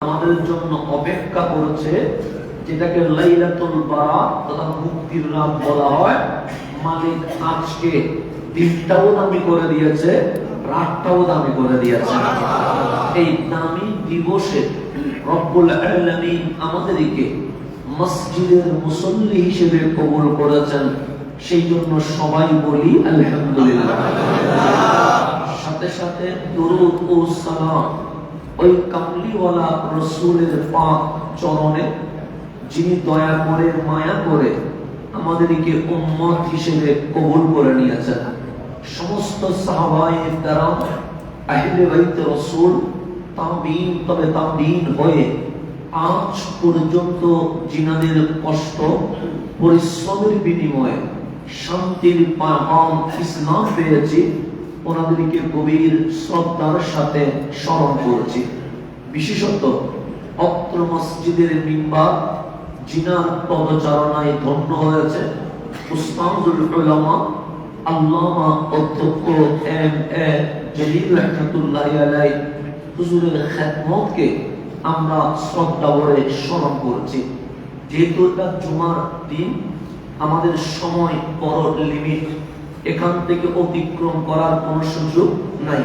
আমাদের জন্য অপেক্ষা করছে, যেটাকে লাইলাতুল বারাত তথা মুক্তির রাত বলা হয়। মালিক আজকে দিনটাও দামি করে দিয়েছে, রাতটাও দামি করে দিয়েছে। এই দামি দিবসে রব্বুল আলামিন আমাদেরকে মসজিদের মুসল্লি হিসেবে কবুল করেছেন। সেই জন্য সবাই বলি আলহামদুলিল্লাহ। সাথে সাথে দুরূদ ও সালাম ওই কামলিওয়ালা রাসূলের পাক চরণে, যিনি দয়া করে মায়া করে আমাদেরকে উম্মত হিসেবে কবুল করে নিয়েছেন। সমস্ত সাহাবায়ে কেরাম, আহলে বাইত রাসূল, তাবিঈন, তবে তাবিঈন হয়ে আজ পর্যন্ত জিনাদের কষ্ট পরিশ্রমের বিনিময়ে শান্তির পায়গাম ইসলাম পেয়েছি, ওনাদেরকে গভীর শ্রদ্ধার সাথে স্মরণ করেছি। বিশেষত অত্র মসজিদের মিম্বার জিনার পদচারণায় ধন্য হয়েছে উস্তাদুল উলামা আল্লামা অধ্যক্ষ এম এ জলিল রাহমাতুল্লাহি আলাইহি হুজুরের খেদমতকে আমরা শ্রদ্ধা ভরে স্মরণ করছি। যেহেতু এটা জুমার দিন, আমাদের সময় বড় লিমিট, এখান থেকে অতিক্রম করার কোনো সুযোগ নাই।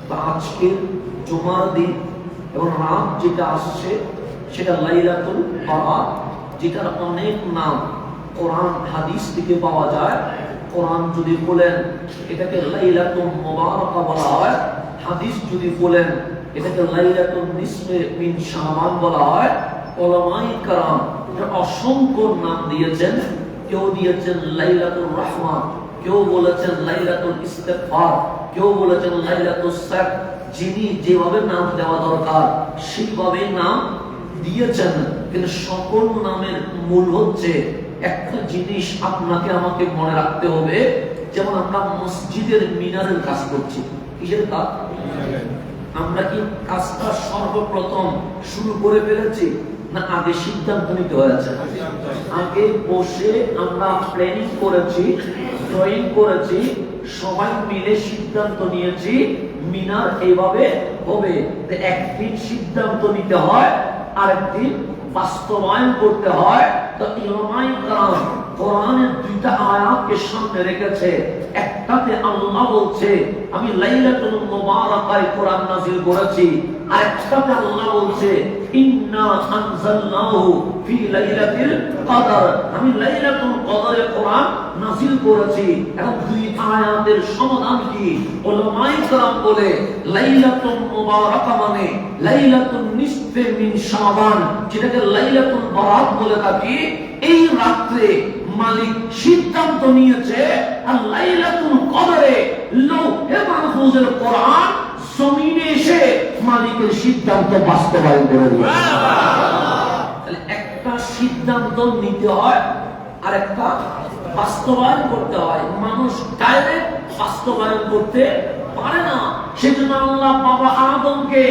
তা আজকে জুমার দিন এবং রাত যেটা আসছে সেটা লাইলাতুল বারাত, যেটার অনেক নাম কোরআন হাদিস থেকে পাওয়া যায়। কোরআন যদি বলেন এটাকে লাইলাতুল মুবারাকা বলা হয়, হাদিস যদি বলেন এটাকে লাইলাতুল নিসফে মিন শাবান বলা হয়। উলামায়ে কেরাম অসংখ্য নাম দিয়েছেন। কেউ দিয়েছেন লাইলাতুল রাহমা, কেউ বলেছেন লাইলাতুল ইস্তিগফার, কেউ বলেছেন লাইলাতুল সাফ। যিনি যেভাবে নাম দেওয়া দরকার সেইভাবে নাম দিয়েছেন, কিন্তু সকল নামের মূল হচ্ছে একটা জিনিস আপনাকে আমাকে মনে রাখতে হবে। যেমন আমরা মসজিদের মিনারের কাজ করছি, কিসের কাজ? আমরা কি কাজটা সর্বপ্রথম শুরু করে ফেলেছি না আগে সিদ্ধান্ত নিতে হয়েছে? আগে বসে আমরা প্ল্যানিং করেছি, ড্রয়িং করেছি, সবাই মিলে সিদ্ধান্ত নিয়েছি মিনার এইভাবে হবে। একদিন সিদ্ধান্ত নিতে হয়, আরেকদিন বাস্তবায়ন করতে হয়। তো উলামায়ে কেরাম কোরআনের দুইটা আয়াতকে সামনে রেখেছে। একটাতে আল্লাহ বলছে আমি লাইলাতুল মুবারাকায় কোরআন নাযিল করেছি, আর একটাতে আল্লাহ বলছে ইন্না আনজালনাহু ফি লাইলাতিল কদর, আমি লাইলাতুল কদরে কোরআন নাযিল করেছি। এখন দুই আয়াতের সমাধান কি? উলামায়ে কেরাম বলে লাইলাতুল মুবারাকা মানে লাইলাতুল নিসফে মিন শাবান, যেটাকে লাইলাতুল বারাত বলে থাকি। এই রাতে মালিক সিদ্ধান্ত নিয়েছে আর লাইলাতুল কদরে লৌহে মাহফুজের কোরআন জমিনে এসে মালিকের সিদ্ধান্ত বাস্তবায়ন করে দিবে। তাহলে একটা সিদ্ধান্ত নিতে হয় আর একটা বাস্তবায়ন করতে হয়। মানুষ ডাইরেক্ট বাস্তবায়ন করতে পারে না। সেজন্য আল্লাহ বাবা আদমকে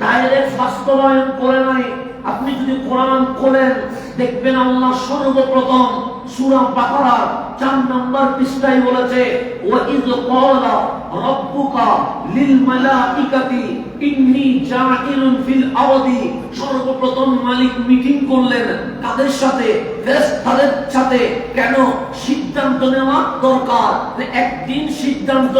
ডাইরেক্ট বাস্তবায়ন করে নাই। আপনি যদি কোরআন খোলেন দেখবেন আল্লাহ সর্বপ্রথম সূরা বাকারা 4 নম্বর পৃষ্ঠায় বলেছে ওয়া ইয ক্বালা রাব্বুকা লিল মালাইকাতি ইন্নী জাইলুন ফিল আরদি। সর্বপ্রথম মালিক মিটিং করলেন কাদের সাথে? ফেরেশতাদের সাথে। কেন? সিদ্ধান্ত নেওয়া দরকার। একদিন সিদ্ধান্ত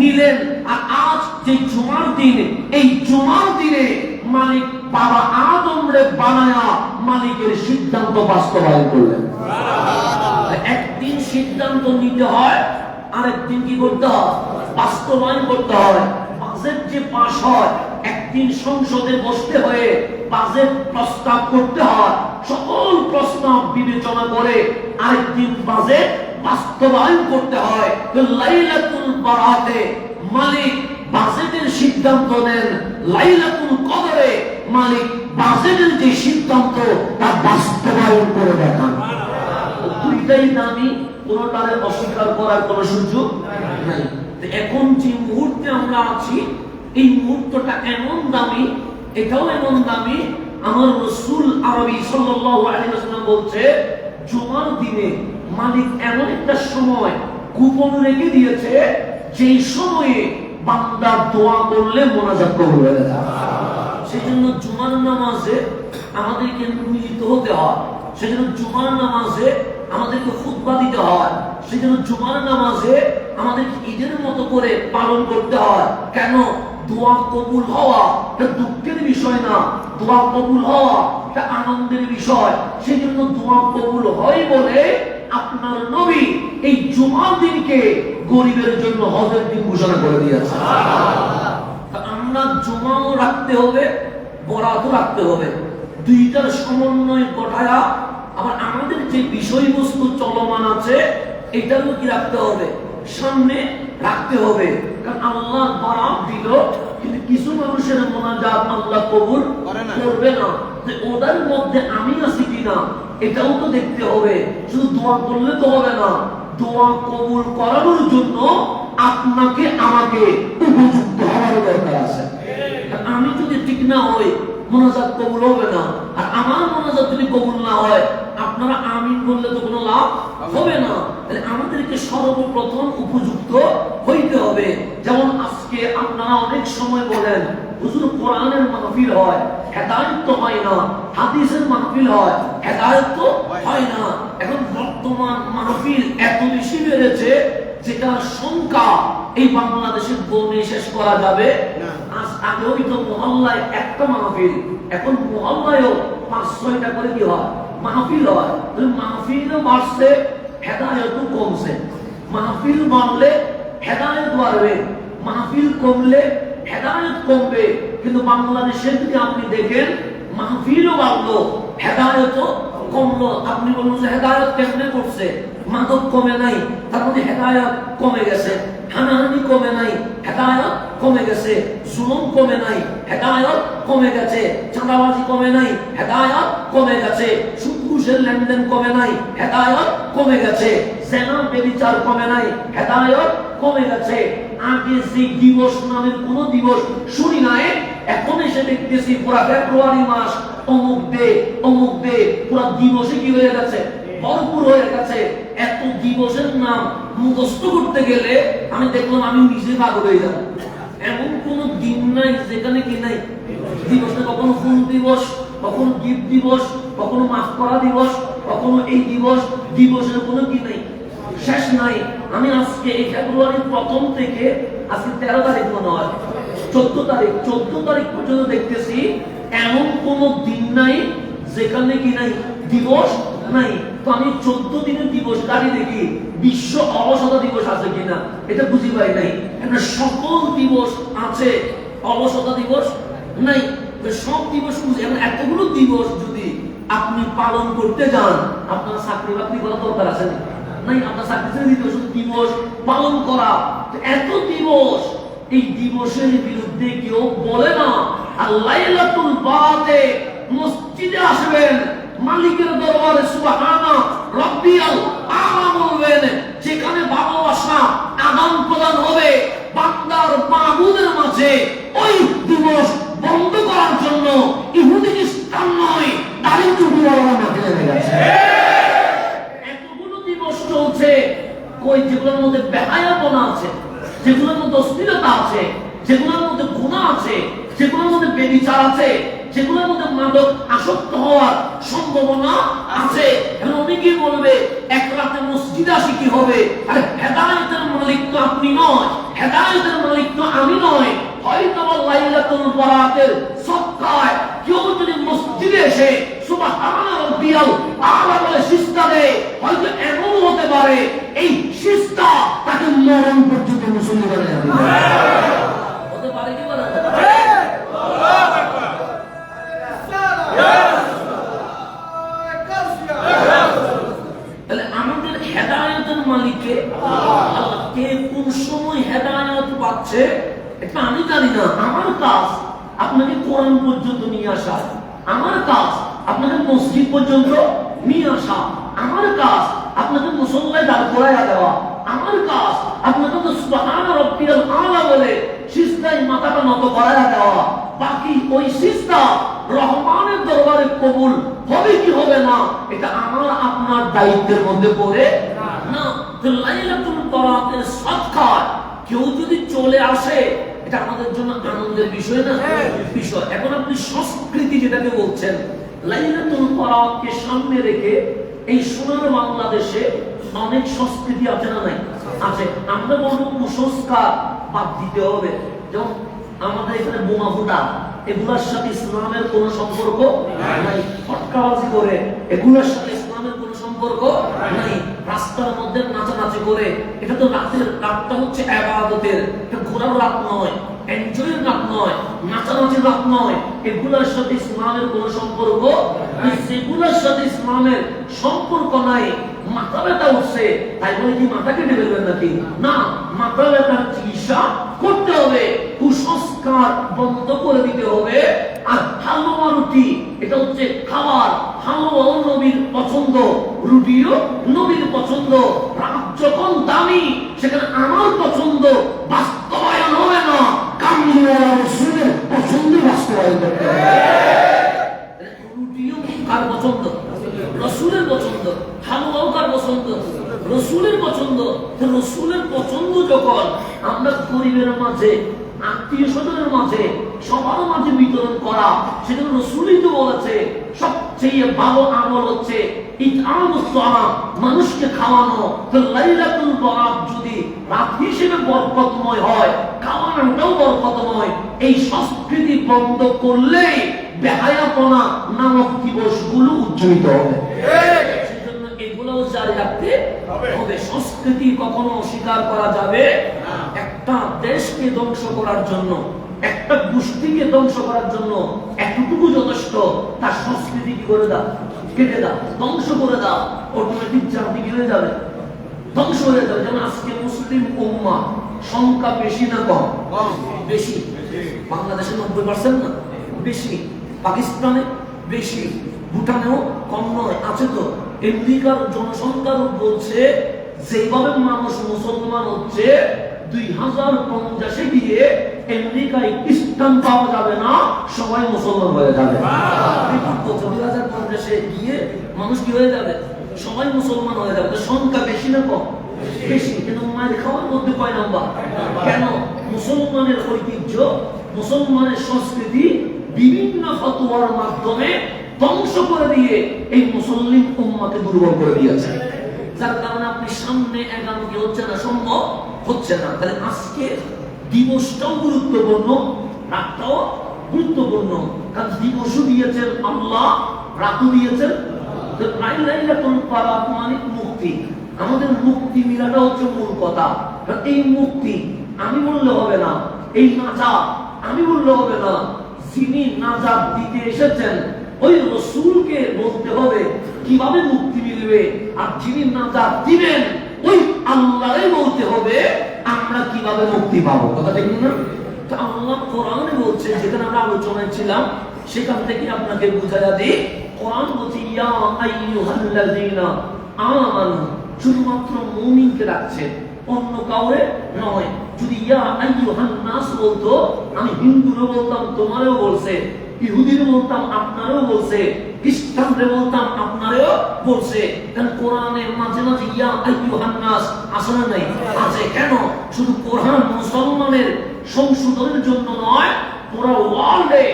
নিলেন। আর আজ যে জুমার দিন, এই জুমার দিনে মালিক বাবা আদমরে বানায়া মালিকের সিদ্ধান্ত বাস্তবায়ন করলেন। একদিন সিদ্ধান্ত নিতে হয়, আরেকদিন কি করতে হয়? বাস্তবায়ন করতে হয়। বাজেট যে পাস হয়, একদিন সংসদে বসতে হয়ে বাজেট প্রস্তাব করতে হয়। সকল প্রস্তাব বিবেচনা করে আরেকদিন বাজেট বাস্তবায়ন করতে হয়। তো লাইলাতুল বারাতে মালিক বাজেটের সিদ্ধান্ত নেন, লাইলাতুল কদরে মালিক বাজেটের যে সিদ্ধান্ত তা বাস্তবায়ন করে দেখান। দুইটাই দামি, কোনটারে অস্বীকার করার কোনো সুযোগ নাই। এখন যে মুহূর্তে আমরা আছি, এই মুহূর্তটা এমন দামি, এটাও এমন দামি। আমার রাসূল আরবি সাল্লাল্লাহু আলাইহি ওয়াসাল্লাম বলছে জুমার দিনে মালিক এমন একটা সময় গোপন রেখে দিয়েছে, যেই সময়ে বান্দা দোয়া করলে মোনাজাত কবুল হয়ে যায়। সেই জন্য জুমার নামাজে আমাদেরকে মিলিত হতে হয়, সেই জন্য জুমার নামাজে আমাদেরকে খুতবা দিতে হয়, সেই জন্য জুমার নামাজে আমাদেরকে ঈদের মতো করে পালন করতে হয়। কেন? দোয়া কবুল হওয়া এটা দুঃখের বিষয় না, দোয়া কবুল হওয়া এটা আনন্দের বিষয়। সেই জন্য দোয়া কবুল হয় বলে আপনার নবী এই জুমার দিনকে গরিবের জন্য হজের দিন ঘোষণা করে দিয়েছে। আমরা জুমাও রাখতে হবে, বরাতও রাখতে হবে, দুইটার সমন্বয় ঘটায়া আবার আমাদের যে বিষয়বস্তু চলমান আছে এটারও কি রাখতে হবে, সামনে রাখতে হবে। কারণ আল্লাহ বরাত দিল, কিন্তু কিছু মানুষের মোনাজাত আল্লাহ কবুল করবে না, ওদের মধ্যে আমি আছি কিনা এটাও তো দেখতে হবে। শুধু দোয়া করলে তো হবে না, দোয়া কবুল করানোর জন্য আপনাকে আমাকে উপযুক্ত হওয়ার দরকার আছে। আমি যদি ঠিক না হই মোনাজাত কবুল হবে না, আর আমার মোনাজাত যদি কবুল না হয় আপনারা আমিন বললে তো কোনো লাভ হবে না। তাহলে আমাদেরকে সর্বপ্রথম উপযুক্ত হইতে হবে। যেমন আজকে আপনারা অনেক সময় বলেন হুজুর কোরআনের মাহফিল হয়, হেদায়েত তো হয় না, হাদিসের মাহফিল হয়, হেদায়েত তো হয় না। এখন বর্তমান মাহফিল এত বেশি বেড়েছে যেটা সংখ্যা এই বাংলাদেশের গণে শেষ করা যাবে না। আগে ওই তো মহল্লায় একটা মাহফিল, এখন মহল্লায়ও 5-6টা করে কি হয় মাহফিল হয়। মাহফিলও বাড়ছে, হেদায়েতও কমছে। মাহফিল বাড়লে হেদায়েত বাড়বে, মাহফিল কমলে হেদায়েত কমবে। কিন্তু বাংলাদেশের দিকে আপনি দেখেন মাহফিলও বাড়লো, হেদায়েতও কমলো। আপনি বলুন যে হেদায়েত কেমনে করছে? মাদক কমে নাই, তার মধ্যে হেদায়েত কমে গেছে। হানাহানি কমে নাই, হেদায়েত কমে গেছে। জুলুম কমে নাই, হেদায়েত কমে গেছে। চাঁদাবাজি কমে নাই, হেদায়েত কমে গেছে। সুদ ঘুষের লেনদেন কমে নাই, হেদায়েত কমে গেছে। জেনা ব্যভিচার কমে নাই, হেদায়েত কমে গেছে। আগে যে দিবস নামের কোন দিবস শুনি নাই, এখন এসে দেখতেছি পুরা ফেব্রুয়ারি মাস অমুক দে পুরা দিবসে কি হয়ে গেছে, ভরপুর হয়ে গেছে। এত দিবসের নাম মুখস্থ করতে গেলে আমি দেখলাম আমি নিজে পাগল হয়ে যাব। এমন কোন দিন নাই যেখানে কি নাই দিবস। কখনো ফুল দিবস, কখনো গিফট দিবস, কখনো মাফ করা দিবস, কখনো এই দিবস, দিবসের কোনো কি নাই, শেষ নাই। আমি আজকে এই ফেব্রুয়ারির প্রথম থেকে আজকে 13 তারিখ মনে হয় 14 তারিখ পর্যন্ত দেখতেছি এমন কোন দিন নাই যেখানে কি নাই দিবস নাই। তো আমি 14 দিনের দিবস দাঁড়িয়ে দেখি বিশ্ব অলসতা দিবস আছে কিনা এটা বুঝি পাই নাই। একটা সকল দিবস আছে, অলসতা দিবস নাই। সব দিবস বুঝি। এখন এতগুলো দিবস যদি আপনি পালন করতে যান, আপনার চাকরি বাকরি করা দরকার আছে না? নাই, আপনার চাকরি দিতে শুধু দিবস পালন করা। এত দিবস, এই দিবসের বিরুদ্ধে কেউ বলে না। আর লাইলাতুল বারাতে মসজিদে আসবেন, মালিকের দরবারে সুবহানা রাব্বিয়াল আ'লা বলবেন, যেখানে ভালোবাসা আদান প্রদান হবে বান্দার মাবুদের মাঝে। ওই দিবস বন্ধ করার জন্য ইহুদি খ্রিস্টান নয়, দাড়ি টুপিওয়ালা মাঠে নেমে গেছে। এতগুলো দিবস চলছে, কই যেগুলোর মধ্যে বেহায়াপনা আছে, যেগুলোর মধ্যে অশ্লীলতা আছে, যেগুলোর মধ্যে গুনাহ আছে, যেগুলোর মধ্যে ব্যভিচার আছে, যেগুলোর মধ্যে মাদক আসক্ত হওয়ার সম্ভাবনা আছে। এখন অনেকেই বলবে এক রাতে মসজিদে আসি কি হবে? আরে হেদায়েতের মালিক তো আপনি নয়, হেদায়েতের মালিক তো আমি নয়। হয়তো লাইলাতুল বারাতের সদকায় কেউ যদি মসজিদে এসে সুবহানা রাব্বিয়াল আ'লা বলে সিজদা দেয়, হয়তো এমন হতে পারে এই সিজদা তাকে মরণ পর্যন্ত মুসল্লি বানায় যাবে। হতে পারে কি বলেন? তাহলে আমাদের হেদায়েতের মালিককে কে কোন সময় হেদায়েত পাচ্ছে এটা আমি জানি না। আমার কাজ আপনাকে কোরআন পর্যন্ত নিয়ে আসা, আমার কাজ আপনাকে মসজিদ পর্যন্ত নিয়ে আসা, আমার কাজ আপনাকে মুসল্লায় দাঁড় করাইয়া দেওয়া, আমার কাজ আপনাকে তো সুবহানা রাব্বিয়াল আ'লা বলে সিজদায় মাথাটা নত করাইয়া দেওয়া। বাকি ওই সিজদা রহমানের দরবারে কবুল হবে কি হবে না এটা আমার আপনার দায়িত্বের মধ্যে পড়ে না। লাইলাতুল বারাতের সদকা কেউ যদি চলে আসে এটা আমাদের জন্য আনন্দের বিষয় না বিষয়। এখন আপনি সংস্কৃতি যেটাকে বলছেন, লাইলাতুল বরাতকে সামনে রেখে এই সোনার বাংলাদেশে অনেক সংস্কৃতি আছে না নাই? আছে। আমরা বলবো কুসংস্কার বাদ দিতে হবে। যেমন আমাদের এখানে বোমা ফুটা, এগুলোর সাথে ইসলামের কোনো সম্পর্ক নাই। ফটকাবাজি করে, এগুলোর সাথে ইসলামের কোনো সম্পর্ক নাই। রাস্তার মধ্যে নাচানাচি করে, এটা তো রাতটা হচ্ছে ইবাদতের, এটা ঘোরার রাত নয়, এনজয়ের রাত নয়, নাচানাচির রাত নয়। এগুলোর সাথে ইসলামের কোনো সম্পর্ক, সেগুলোর সাথে ইসলামের সম্পর্ক নাই। মাথা ব্যথা উঠছে তাই বলে কি মাথা কেটে ফেলবেন নাকি? না, মাথা ব্যথার চিকিৎসা করতে হবে, কুসংস্কার বন্ধ করে দিতে হবে। আর হালুয়া রুটি এটা হচ্ছে খাবার, হালুয়াও নবীর পছন্দ, রুটিও নবীর পছন্দ। রাত যখন দামি সেখানে আমার পছন্দ বাস্তবায়ন হবে না, কামলিওয়ালা রাসূলের পছন্দ বাস্তবায়ন করতে হবে। রুটিও কার পছন্দ? রাসূলের পছন্দ। হালুয়াও কার পছন্দ? রাসূলের পছন্দ। রাসূলের পছন্দ যখন আমরা গরিবের মাঝে, আত্মীয় স্বজনের মাঝে, সবার মাঝে বিতরণ করা, সেটা রাসূলই তো বলেছে সবচেয়ে ভালো আমল হচ্ছে ইতআমুস সালাম, মানুষকে খাওয়ানো। তো লাইলাতুল বরাত যদি রাত হিসেবে বরকতময় হয়, খাওয়ানোটাও বরকতময়। এই সংস্কৃতি বন্ধ করলেই বেহায়াপনা নামক দিবসগুলো উজ্জ্বলিত হবে। সেজন্য এগুলোও জারি রাখতে হবে। সংস্কৃতি কখনো অস্বীকার করা যাবে না। একটা দেশকে ধ্বংস করার জন্য, একটা গোষ্ঠীকে ধ্বংস করার জন্য এতটুকু যথেষ্ট, তার সংস্কৃতি কি করে দাও, কেটে দাও, ধ্বংস করে দাও, অটোমেটিক জাতি কি হয়ে যাবে, ধ্বংস হয়ে যাবে। যেমন আজকে মুসলিম উম্মাহ সংখ্যা বেশি না কম? বেশি। বাংলাদেশে 90% না বেশি, পাকিস্তানে বেশি, ভুটানেও কম নয়, আছে তো। আমেরিকার জনসংখ্যা বলছে যেভাবে মানুষ মুসলমান হচ্ছে 2050 গিয়ে আমেরিকায় খ্রিস্টান পাওয়া যাবে না, সবাই মুসলমান হয়ে যাবে। 2050 গিয়ে মানুষ কি হয়ে যাবে? সবাই মুসলমান হয়ে যাবে। সংখ্যা বেশি না কম? বেশি। কিন্তু মায়ের খাওয়ার মধ্যে কয় নাম্বার? কেন? মুসলমানের ঐতিহ্য, মুসলমানের সংস্কৃতি বিভিন্ন ফতোয়ার মাধ্যমে ধ্বংস করে দিয়ে এই মুসলিম উম্মাহকে দুর্বল করে দিয়েছে। যার কারণে আপনি সামনে এগানো কি হচ্ছে না, সম্ভব হচ্ছে না। তাহলে আজকে দিবসটাও গুরুত্বপূর্ণ, রাতটাও গুরুত্বপূর্ণ। কারণ দিবসও দিয়েছেন আল্লাহ, রাতও দিয়েছেন। লাইলাতুল বরাত মানে মুক্তি। আমাদের মুক্তি মিলাটা হচ্ছে মূল কথা। এই মুক্তি আমি বললে হবে না, এই নাজাত আমি বললে হবে না। যিনি নাজাত দিতে এসেছেন ওই রাসূলকে বলতে হবে কিভাবে মুক্তি মিলবে, আর যিনি নাজাত দিবেন ওই আল্লাহই বলতে হবে আমরা কিভাবে মুক্তি পাবো। কথা ঠিক না? তো আল্লাহ কোরআনে বলছে, যেখানে আমরা আলোচনায় ছিলাম সেখান থেকে আপনাকে বুঝায়া দিই। কোরআন বলছে ইয়া আইয়ুহাল্লাযীনা আমানু, শুধুমাত্র মুমিনকে রাখছে, অন্য কাউরে নয়। যদি ইয়া আইয়ুহান নাস বলতো, আমি হিন্দুরও বলতাম তোমারও বলছে, ইহুদির বলতাম আপনারও বলছে, খ্রিস্টানদের বলতাম আপনারও বলছে। কারণ কোরআনে মাঝে মাঝে ইয়া আইয়ুহান নাস আছে না নাই? আছে। কেন? শুধু কোরআন মুসলমানের সংশোধনের জন্য নয়, পুরো ওয়ার্ল্ডে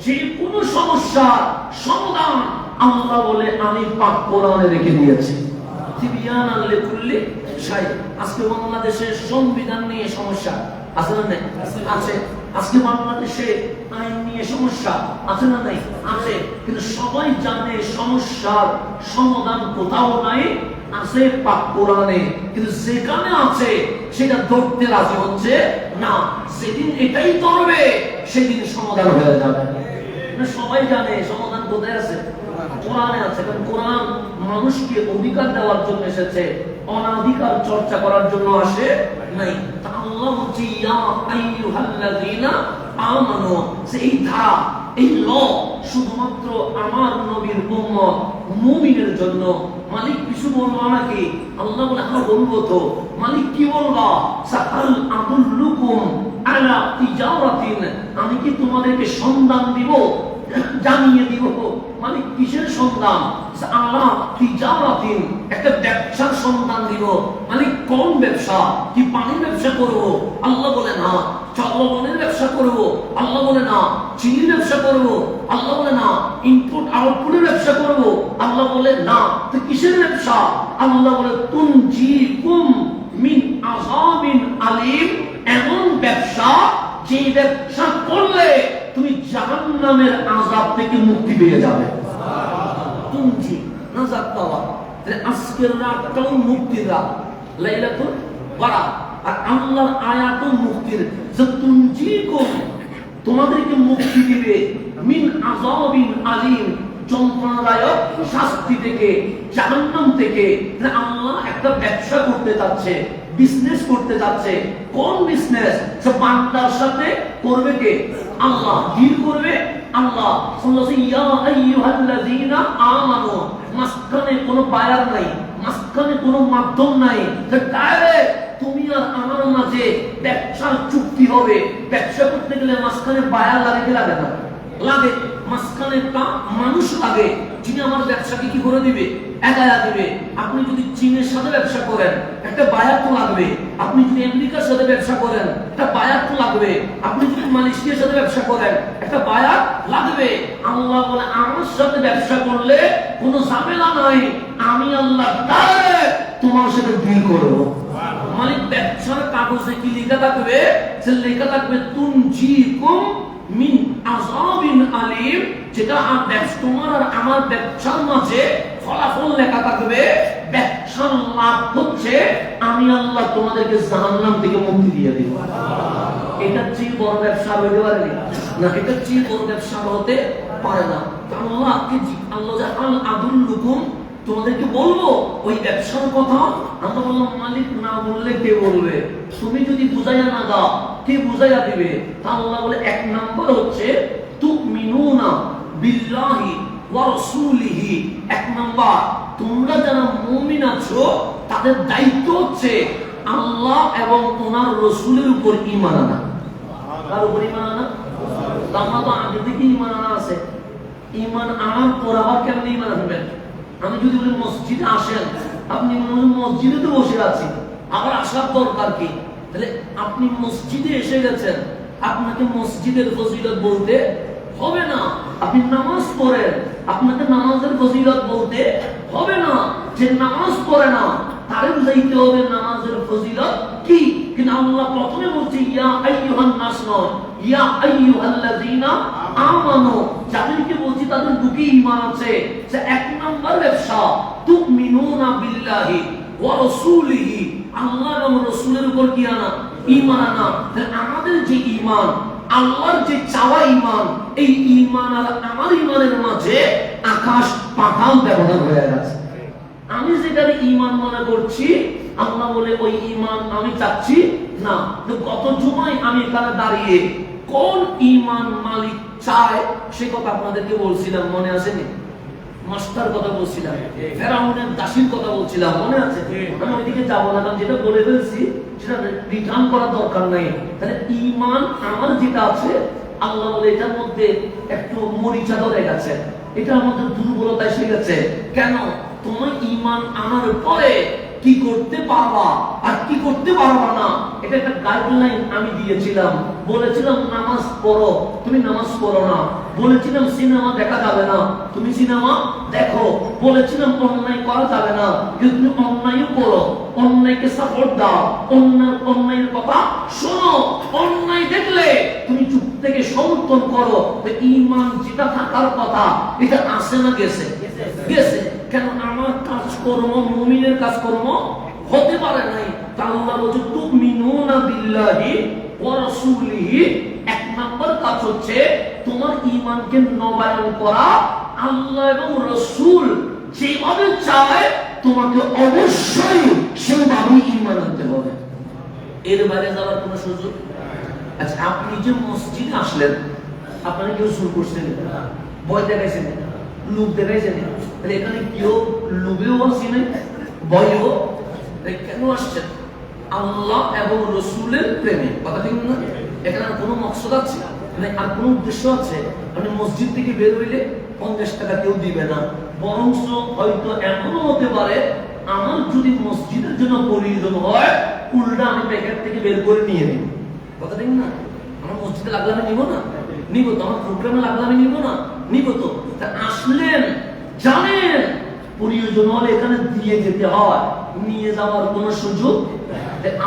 যে কোনো সমস্যার সমাধান আল্লাহ বলে আমি পাক কোরআনে রেখে দিয়েছি। তিবিয়ানাল লিকুল্লি শাই। আজকে বাংলাদেশের সংবিধান নিয়ে সমস্যা আছে না নাই? আছে। আজকে বাংলাদেশে আইন নিয়ে সমস্যা আছে না নাই? আছে। কিন্তু সবাই জানে সমস্যার সমাধান কোথাও নাই, আছে পাক কোরআনে। কিন্তু যেখানে আছে সেটা ধরতে রাজি হচ্ছে না। সেদিন এটাই ধরবে, সেদিন সমাধান হয়ে যাবে। সবাই জানে সমাধান কোথায় আছে, কোরআনে আছে। কারণ কোরআন মানুষকে অধিকার দেওয়ার জন্য এসেছে, অনাধিকার চর্চা করার জন্য আসে নাই। আল্লাহ বলছে ইয়া আইয়ুহাল্লাযীনা আমানু, এই ধারা, এই ল শুধুমাত্র আমার নবীর উম্মত মুমিনের জন্য। মালিক কিছু বলবা নাকি? আল্লাহ বলে হ্যাঁ বলবো তো। মালিক কি বলবা? সাআল আদুল্লুকুম আলা তিজারাতিন, আমি কি তোমাদেরকে সন্ধান দিব, জানিয়ে দিব। মানে কিসের সন্ধান? আলা তিজারাতিন, একটা ব্যবসার সন্ধান দিব। মানে কোন ব্যবসা? কি পানি ব্যবসা করব? আল্লাহ বলে না, লবণের ব্যবসা করব, আল্লাহ বলে না। চিনির ব্যবসা করব, আল্লাহ বলে না। ইনপুট আউটপুটের ব্যবসা করব, আল্লাহ বলে না। তো কিসের ব্যবসা? আল্লাহ বলে তুনজিকুম মিন আযাবিন আলীম, এমন ব্যবসা যে ব্যবসা করলে তুমি জাহান্নামের আযাব থেকে মুক্তি পেয়ে যাবে। তুনজি নাজাত পাওয়া, তাহলে আজকের রাতটাও মুক্তির রাত, লাইলাতুল বারাত। আর আল্লাহর আয়াতও মুক্তির, যে তুনজিকুম, তোমাদেরকে মুক্তি দিবে, মিন আযাবিন আলীম, যন্ত্রণাদায়ক শাস্তি থেকে, জাহান্নাম থেকে। আল্লাহ একটা ব্যবসা করতে যাচ্ছে, বিজনেস করতে যাচ্ছে। কোন বিজনেস? সে বান্দার সাথে করবে কে? আল্লাহ। ডিল করবে আল্লাহ। ইয়া আইয়ুহাল্লাযীনা আমানু, মাঝখানে কোনো বায়ার নাই, মাঝখানে কোনো মাধ্যম নাই, ডাইরেক্ট তুমি আর আমার মাঝে ব্যবসার চুক্তি হবে। ব্যবসা করতে গেলে মাঝখানে বায়ার লাগে কি লাগে না? লাগে। মাঝখানে একটা মানুষ লাগে, যিনি আমার ব্যবসাকে কি করে দিবে? এগায়া দিবে। আপনি যদি চীনের সাথে ব্যবসা করেন, একটা বায়ার তো লাগবে। আপনি যদি আমেরিকার সাথে ব্যবসা করেন, একটা বায়ার তো লাগবে। আপনি যদি মালয়েশিয়ার সাথে ব্যবসা করেন, একটা বায়ার লাগবে। আল্লাহ বলে আমার সাথে ব্যবসা করলে কোনো ঝামেলা নাই, আমি আল্লাহ ডাইরেক্ট তোমার সাথে ডিল করব। মালিক ব্যবসার কাগজে কি লেখা থাকবে? সে লেখা থাকবে তুনজিকুম মিন আযাবিন আলীম, যেটা তোমার আর আমার ব্যবসার মাঝে ফলাফল লেখা থাকবে। ব্যবসার লাভ হচ্ছে আমি আল্লাহ তোমাদেরকে জাহান্নাম থেকে মুক্তি দিয়ে দেব। এটা চেয়ে বড় ব্যবসা হতে পারে না, এটা চেয়ে বড় ব্যবসা হতে পারে না। আল্লাহ যে আল আদুল্লুকুম, তোমাদেরকে বলবো ওই ব্যবসার কথা। আমরা বললাম মালিক না বললে কে বলবে? তুমি যদি বুঝাইয়া না দাও, কে বুঝাইয়া দিবে? তা আল্লাহ বলে এক নাম্বার হচ্ছে তুমিনুনা বিল্লাহি ওয়া রাসূলিহি। এক নাম্বার, তোমরা যারা মুমিন আছো তাদের দায়িত্ব হচ্ছে আল্লাহ এবং ওনার রাসূলের উপর ঈমান আনা। কার উপর ঈমান আনা? আমরা তো আগে থেকে ঈমান আনা আছে। ঈমান আনার পর আবার কেমনে ঈমান আনবেন? আমি যদি বলি মসজিদে আসেন, আপনি মসজিদে তো বসে আছেন, আবার আসার দরকার কি? তাহলে আপনি মসজিদে এসে গেছেন, আপনাকে মসজিদের ফজিলত বলতে হবে না। আপনি নামাজ পড়েন, আপনাকে নামাজের ফজিলত বলতে হবে না। যে নামাজ পড়ে না তারে বুঝাইতে হবে নামাজের ফজিলত কি। কিন্তু আল্লাহ প্রথমে বলছে ইয়া আইয়ুহান নাস, ইয়া আইয়ুহাল্লাযীনা আমানু, যাদেরকে বলছি তাদের বুকে ঈমান আছে। যে এক নাম্বার ব্যবসা তুমিনুনা বিল্লাহি ওয়া রাসূলিহি, আল্লাহ এবং রাসূলের উপর কি আনা? ঈমান আনা। তাহলে আমাদের যে ঈমান, আল্লাহর যে চাওয়া ঈমান, এই ঈমান আর আমার ঈমানের মাঝে আকাশ পাতাল ব্যবধান হয়ে গেছে। আমি যেটাকে ঈমান মনে করছি, আল্লাহ বলে ওই ঈমান আমি চাচ্ছি না। গত জুমায় আমি এখানে দাঁড়িয়ে কোন ঈমান মালিক চায় সে কথা আপনাদেরকে বলছিলাম, মনে আছে নি? মাস্টার কথা বলছিলাম, ফেরাউনের দাসীর কথা বলছিলাম, মনে আছে? আমি ওইদিকে যাবো না, কারণ যেটা বলে ফেলছি সেটা রিটার্ন করার দরকার নাই। তাহলে ঈমান আমার যেটা আছে, আল্লাহ বলে এটার মধ্যে একটু মরিচা ধরে গেছে, এটা আমাদের দুর্বলতা এসে গেছে। কেন? তোমার ঈমান আনার পরে কি করতে পারবা আর কি করতে পারবা না, এটা একটা গাইডলাইন আমি দিয়েছিলাম। বলেছিলাম নামাজ পড়ো, তুমি নামাজ পড়ো না। বলেছিলাম সিনেমা দেখা যাবে না, তুমি সিনেমা দেখো। বলেছিলাম অন্যায় করা যাবে না, কিন্তু তুমি অন্যায়ও করো। অন্যায়কে সাপোর্ট দাও, অন্যায়ের কথা শোনো। অন্যায় দেখলে তুমি চুপ থেকে সমর্থন করো। ঈমান যেটা থাকার কথা, এটা আসে না গেছে? গেছে। কেন? আমার কাজকর্ম মুমিনের কাজকর্ম হতে পারে নাই। আল্লাহ বলছে তুমিনুনা বিল্লাহি ওয়া রাসূলিহি। এক নাম্বার কাজ হচ্ছে তোমার ঈমানকে নবায়ন করা। আল্লাহ এবং রাসূল যেভাবে চায় তোমাকে অবশ্যই সেভাবে ঈমান আনতে হবে, এর বাইরে যাওয়ার কোনো সুযোগ। আচ্ছা, আপনি যে মসজিদে আসলেন, আপনারা কেউ শুরু করছেন, ভয় দেখাইছেন, লোক দেখাইছেন, তাহলে এখানে কেউ লোভেও আসি নাই, ভয়ও। কেন আসছেন? আল্লাহ এবং রসুলের প্রেমে। কথা ঠিক না? এখানে আর কোনো মকসদ আছে মানে আর কোনো উদ্দেশ্য আছে? মানে মসজিদ থেকে বের হইলে 50 টাকা কেউ দিবে না, বরং হয়তো এমনও হতে পারে আমার যদি মসজিদের জন্য প্রয়োজন হয়, উল্টা আমি প্যাকেট থেকে বের করে নিয়ে নিই। কথা ঠিক না? আমার মসজিদে লাগলে আমি নিব না? নিব তো। আমার প্রোগ্রামে লাগলে আমি নিব না? নিব তো। তা আসলেন, জানেন প্রয়োজন হলে এখানে দিয়ে যেতে হয়, নিয়ে যাওয়ার কোনো সুযোগ।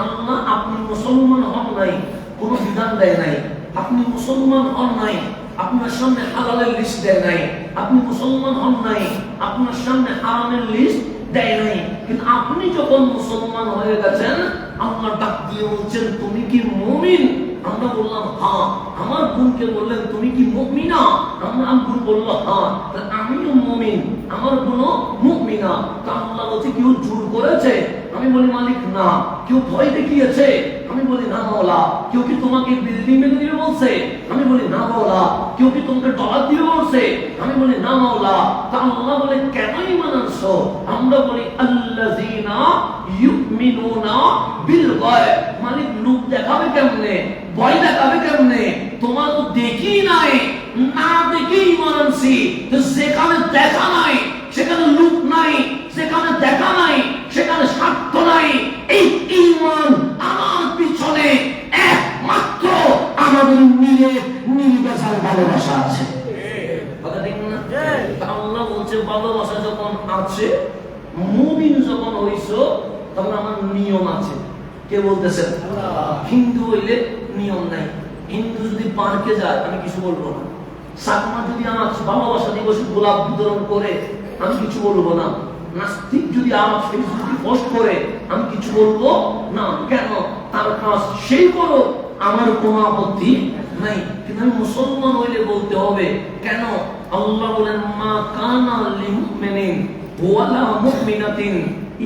আল্লাহ আপনি মুসলমান হন নাই, কোনো বিধান দেয় নাই। আপনি মুসলমান হন নাই, আপনার সামনে হালালের লিস্ট দেয় নাই। আপনি মুসলমান হন নাই, আপনার সামনে হারামের লিস্ট দেয় নাই। কিন্তু আপনি যখন মুসলমান হয়ে গেছেন, আল্লাহ ডাক দিয়ে বলছেন তুমি কি মুমিন? আমরা বললাম হ্যাঁ। আমার বোনকে বললেন তুমি কি মুমিনা? আমার বোন বলল হ্যাঁ। আমিও মুমিন, আমার বোনও মুমিনা। তা আল্লাহ বলছে কেউ জোর করেছে? আমি বলি মালিক না। কেউ ভয় দেখিয়েছে? আমি বলি না মাওলা। কেউ কি তোমাকে বিল্ডিং ভেঙে দিবে বলছে? আমি বলি না মাওলা। কেউ কি তোমাকে ডলার দিবে বলছে? আমি বলি না মাওলা। তা আল্লাহ বলে কেন ঈমান আনছো? আমরা বলি আল্লাযীনা ইউমিনুনা বিল গায়ব। মালিক লোক দেখাবে কেমনে, ভয় দেখাবে কেমনে? তোমার তো দেখি নাই, না দেখি ঈমান আনছি। তো যেখানে দেখা নাই সেখানে লোক নাই, সেখানে দেখা নাই সেখানে স্বার্থ নাই। এই ঈমান আমার পিছনে একমাত্র আমাদের নির্বাচন ভালোবাসা আছে। কথা ঠিক না? আল্লাহ বলছে ভালোবাসা যখন আছে, মুমিন যখন হইছো, তখন আমার নিয়ম আছে। কে বলতেছেন? হিন্দু হইলে নিয়ম নাই। হিন্দু যদি পার্কে যায় আমি কিছু বলবো না। সাকমা যদি আমার ভালোবাসা দিবসে গোলাপ বিতরণ করে আমি কিছু বলবো না। নাস্তিক যদি আমার ফেসবুকে পোস্ট করে আমি কিছু বলবো না। কেন? তার কাজ সেই করো, আমার কোনো আপত্তি নাই। কিন্তু আমি মুসলমান হইলে বলতে হবে। কেন? আল্লাহ বলেন মা কানা লিমুমিনিন ওয়ালা মুমিনাতিন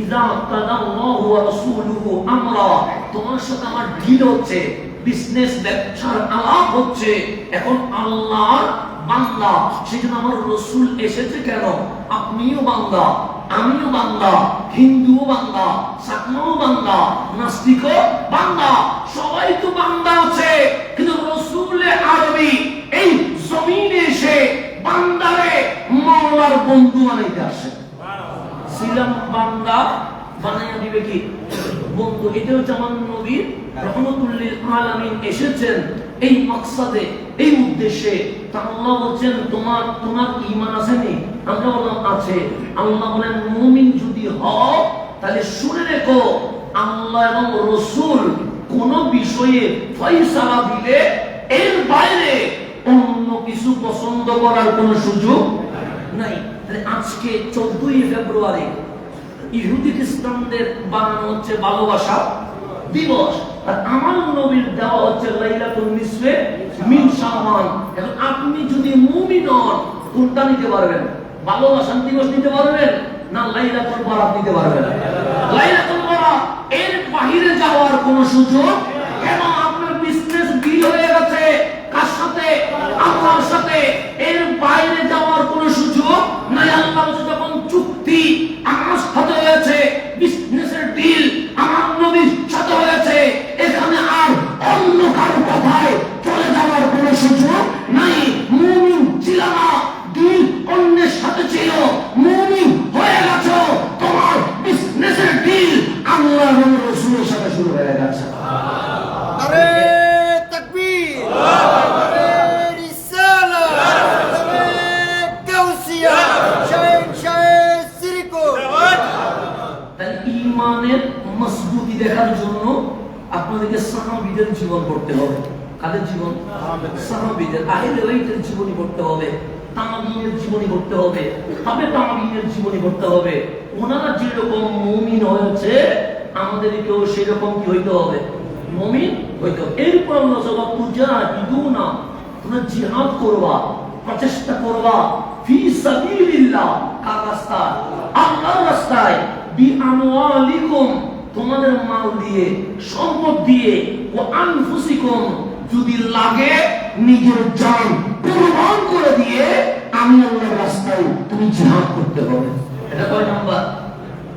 ইযা কাদাল্লাহু ওয়া রাসূলুহু আমরা। তোমার সাথে আমার ডিল হচ্ছে, বিজনেস ব্যবসার আলাপ হচ্ছে। এখন আল্লাহর বান্দা, সেজন্য আমার রাসূল এসেছে। কেন? আপনিও বান্দা, আমিও বান্দা, হিন্দুও বান্দা, সাকমাও বান্দা, নাস্তিকও বান্দা, সবাই তো বান্দা আছে। কিন্তু রাসূলে আরবি এই জমিনে এসে বান্দারে মাওলার বন্ধু বানাইতে আসে। ছিলাম বান্দা বানাইয়া দিবে কি বন্ধু? এটা হচ্ছে আমার নবী রহমতুল লিল আলামিন এসেছেন এই মাকসাদে, এই উদ্দেশ্যে। তা আল্লাহ বলছেন তোমার ঈমান আছে নি? আমরা বললাম আছে। আল্লাহ বলেন মুমিন যদি হও তাহলে শুনে রেখো, আল্লাহ এবং রাসূল কোন বিষয়ে ফয়সালা দিলে এর বাইরে অন্য কিছু পছন্দ করার কোনো সুযোগ নাই। আজকে 14 ফেব্রুয়ারি ইহুদি খ্রিস্টানদের বানানো হচ্ছে ভালোবাসা দিবস, আর আমার নবীর দেওয়া হচ্ছে লাইলাতুল নিসফে মিন শাবান। এখন আপনি যদি মুমিন হন, কোনটা নিতে পারবেন? ভালোবাসা দিবস নিতে পারবেন না লাইলাতুল বরাত নিতে পারবেন? লাইলাতুল বরাত এর বাইরে যাওয়ার কোনো সুযোগ কেন? আপনার বিজনেস ডিল হয়ে গেছে কার সাথে? আল্লাহর সাথে। এর বাইরে যাওয়ার কোনো সুযোগ নাই। আল্লাহ যখন চুক্তি আমার সাথে হয়েছে, বিজনেসের ডিল আমার নবীর সাথে হয়েছে, এখানে আর অন্য কারো কথায় চলে যাওয়ার কোনো সুযোগ নাই। মুমিন ছিল না, ডিল অন্যের সাথে ছিল। মুমিন হয়ে গেছো, তোমার বিজনেসের ডিল আল্লাহ এবং রাসূলের সাথে শুরু হয়ে গেছে। আরে তাকবীর, আরে রিসালা, আরে গাউসিয়া, শাহেন সিরিকো। তাহলে ঈমানের মজবুতি দেখার জন্য আপনাদেরকে সাহাবীদের জীবন পড়তে হবে। কাদের জীবন? সাহাবীদের, আহলে বাইতের জীবনী পড়তে হবে, তাবিঈনের জীবনী পড়তে হবে, তবে তাবিঈনের জীবনী পড়তে হবে। ওনারা যেরকম মুমিন হয়েছে আমাদেরকেও সেরকম কি হইতে হবে? মুমিন হইতে হবে। এরপর আল্লাহ বলেন তুজাহিদুনা, তোমরা জিহাদ করবা, প্রচেষ্টা করবা, ফি সাবিলিল্লাহ, কার রাস্তায়? আল্লাহর রাস্তায়। বিআমওয়ালিকুম, তোমাদের মাল দিয়ে, সম্পদ দিয়ে, ও আনফুসিকুম, যদি লাগে নিজের জান কুরবান করে দিয়ে আমি আল্লাহর রাস্তায় তুমি জিহাদ করতে হবে। এটা কয় নাম্বার?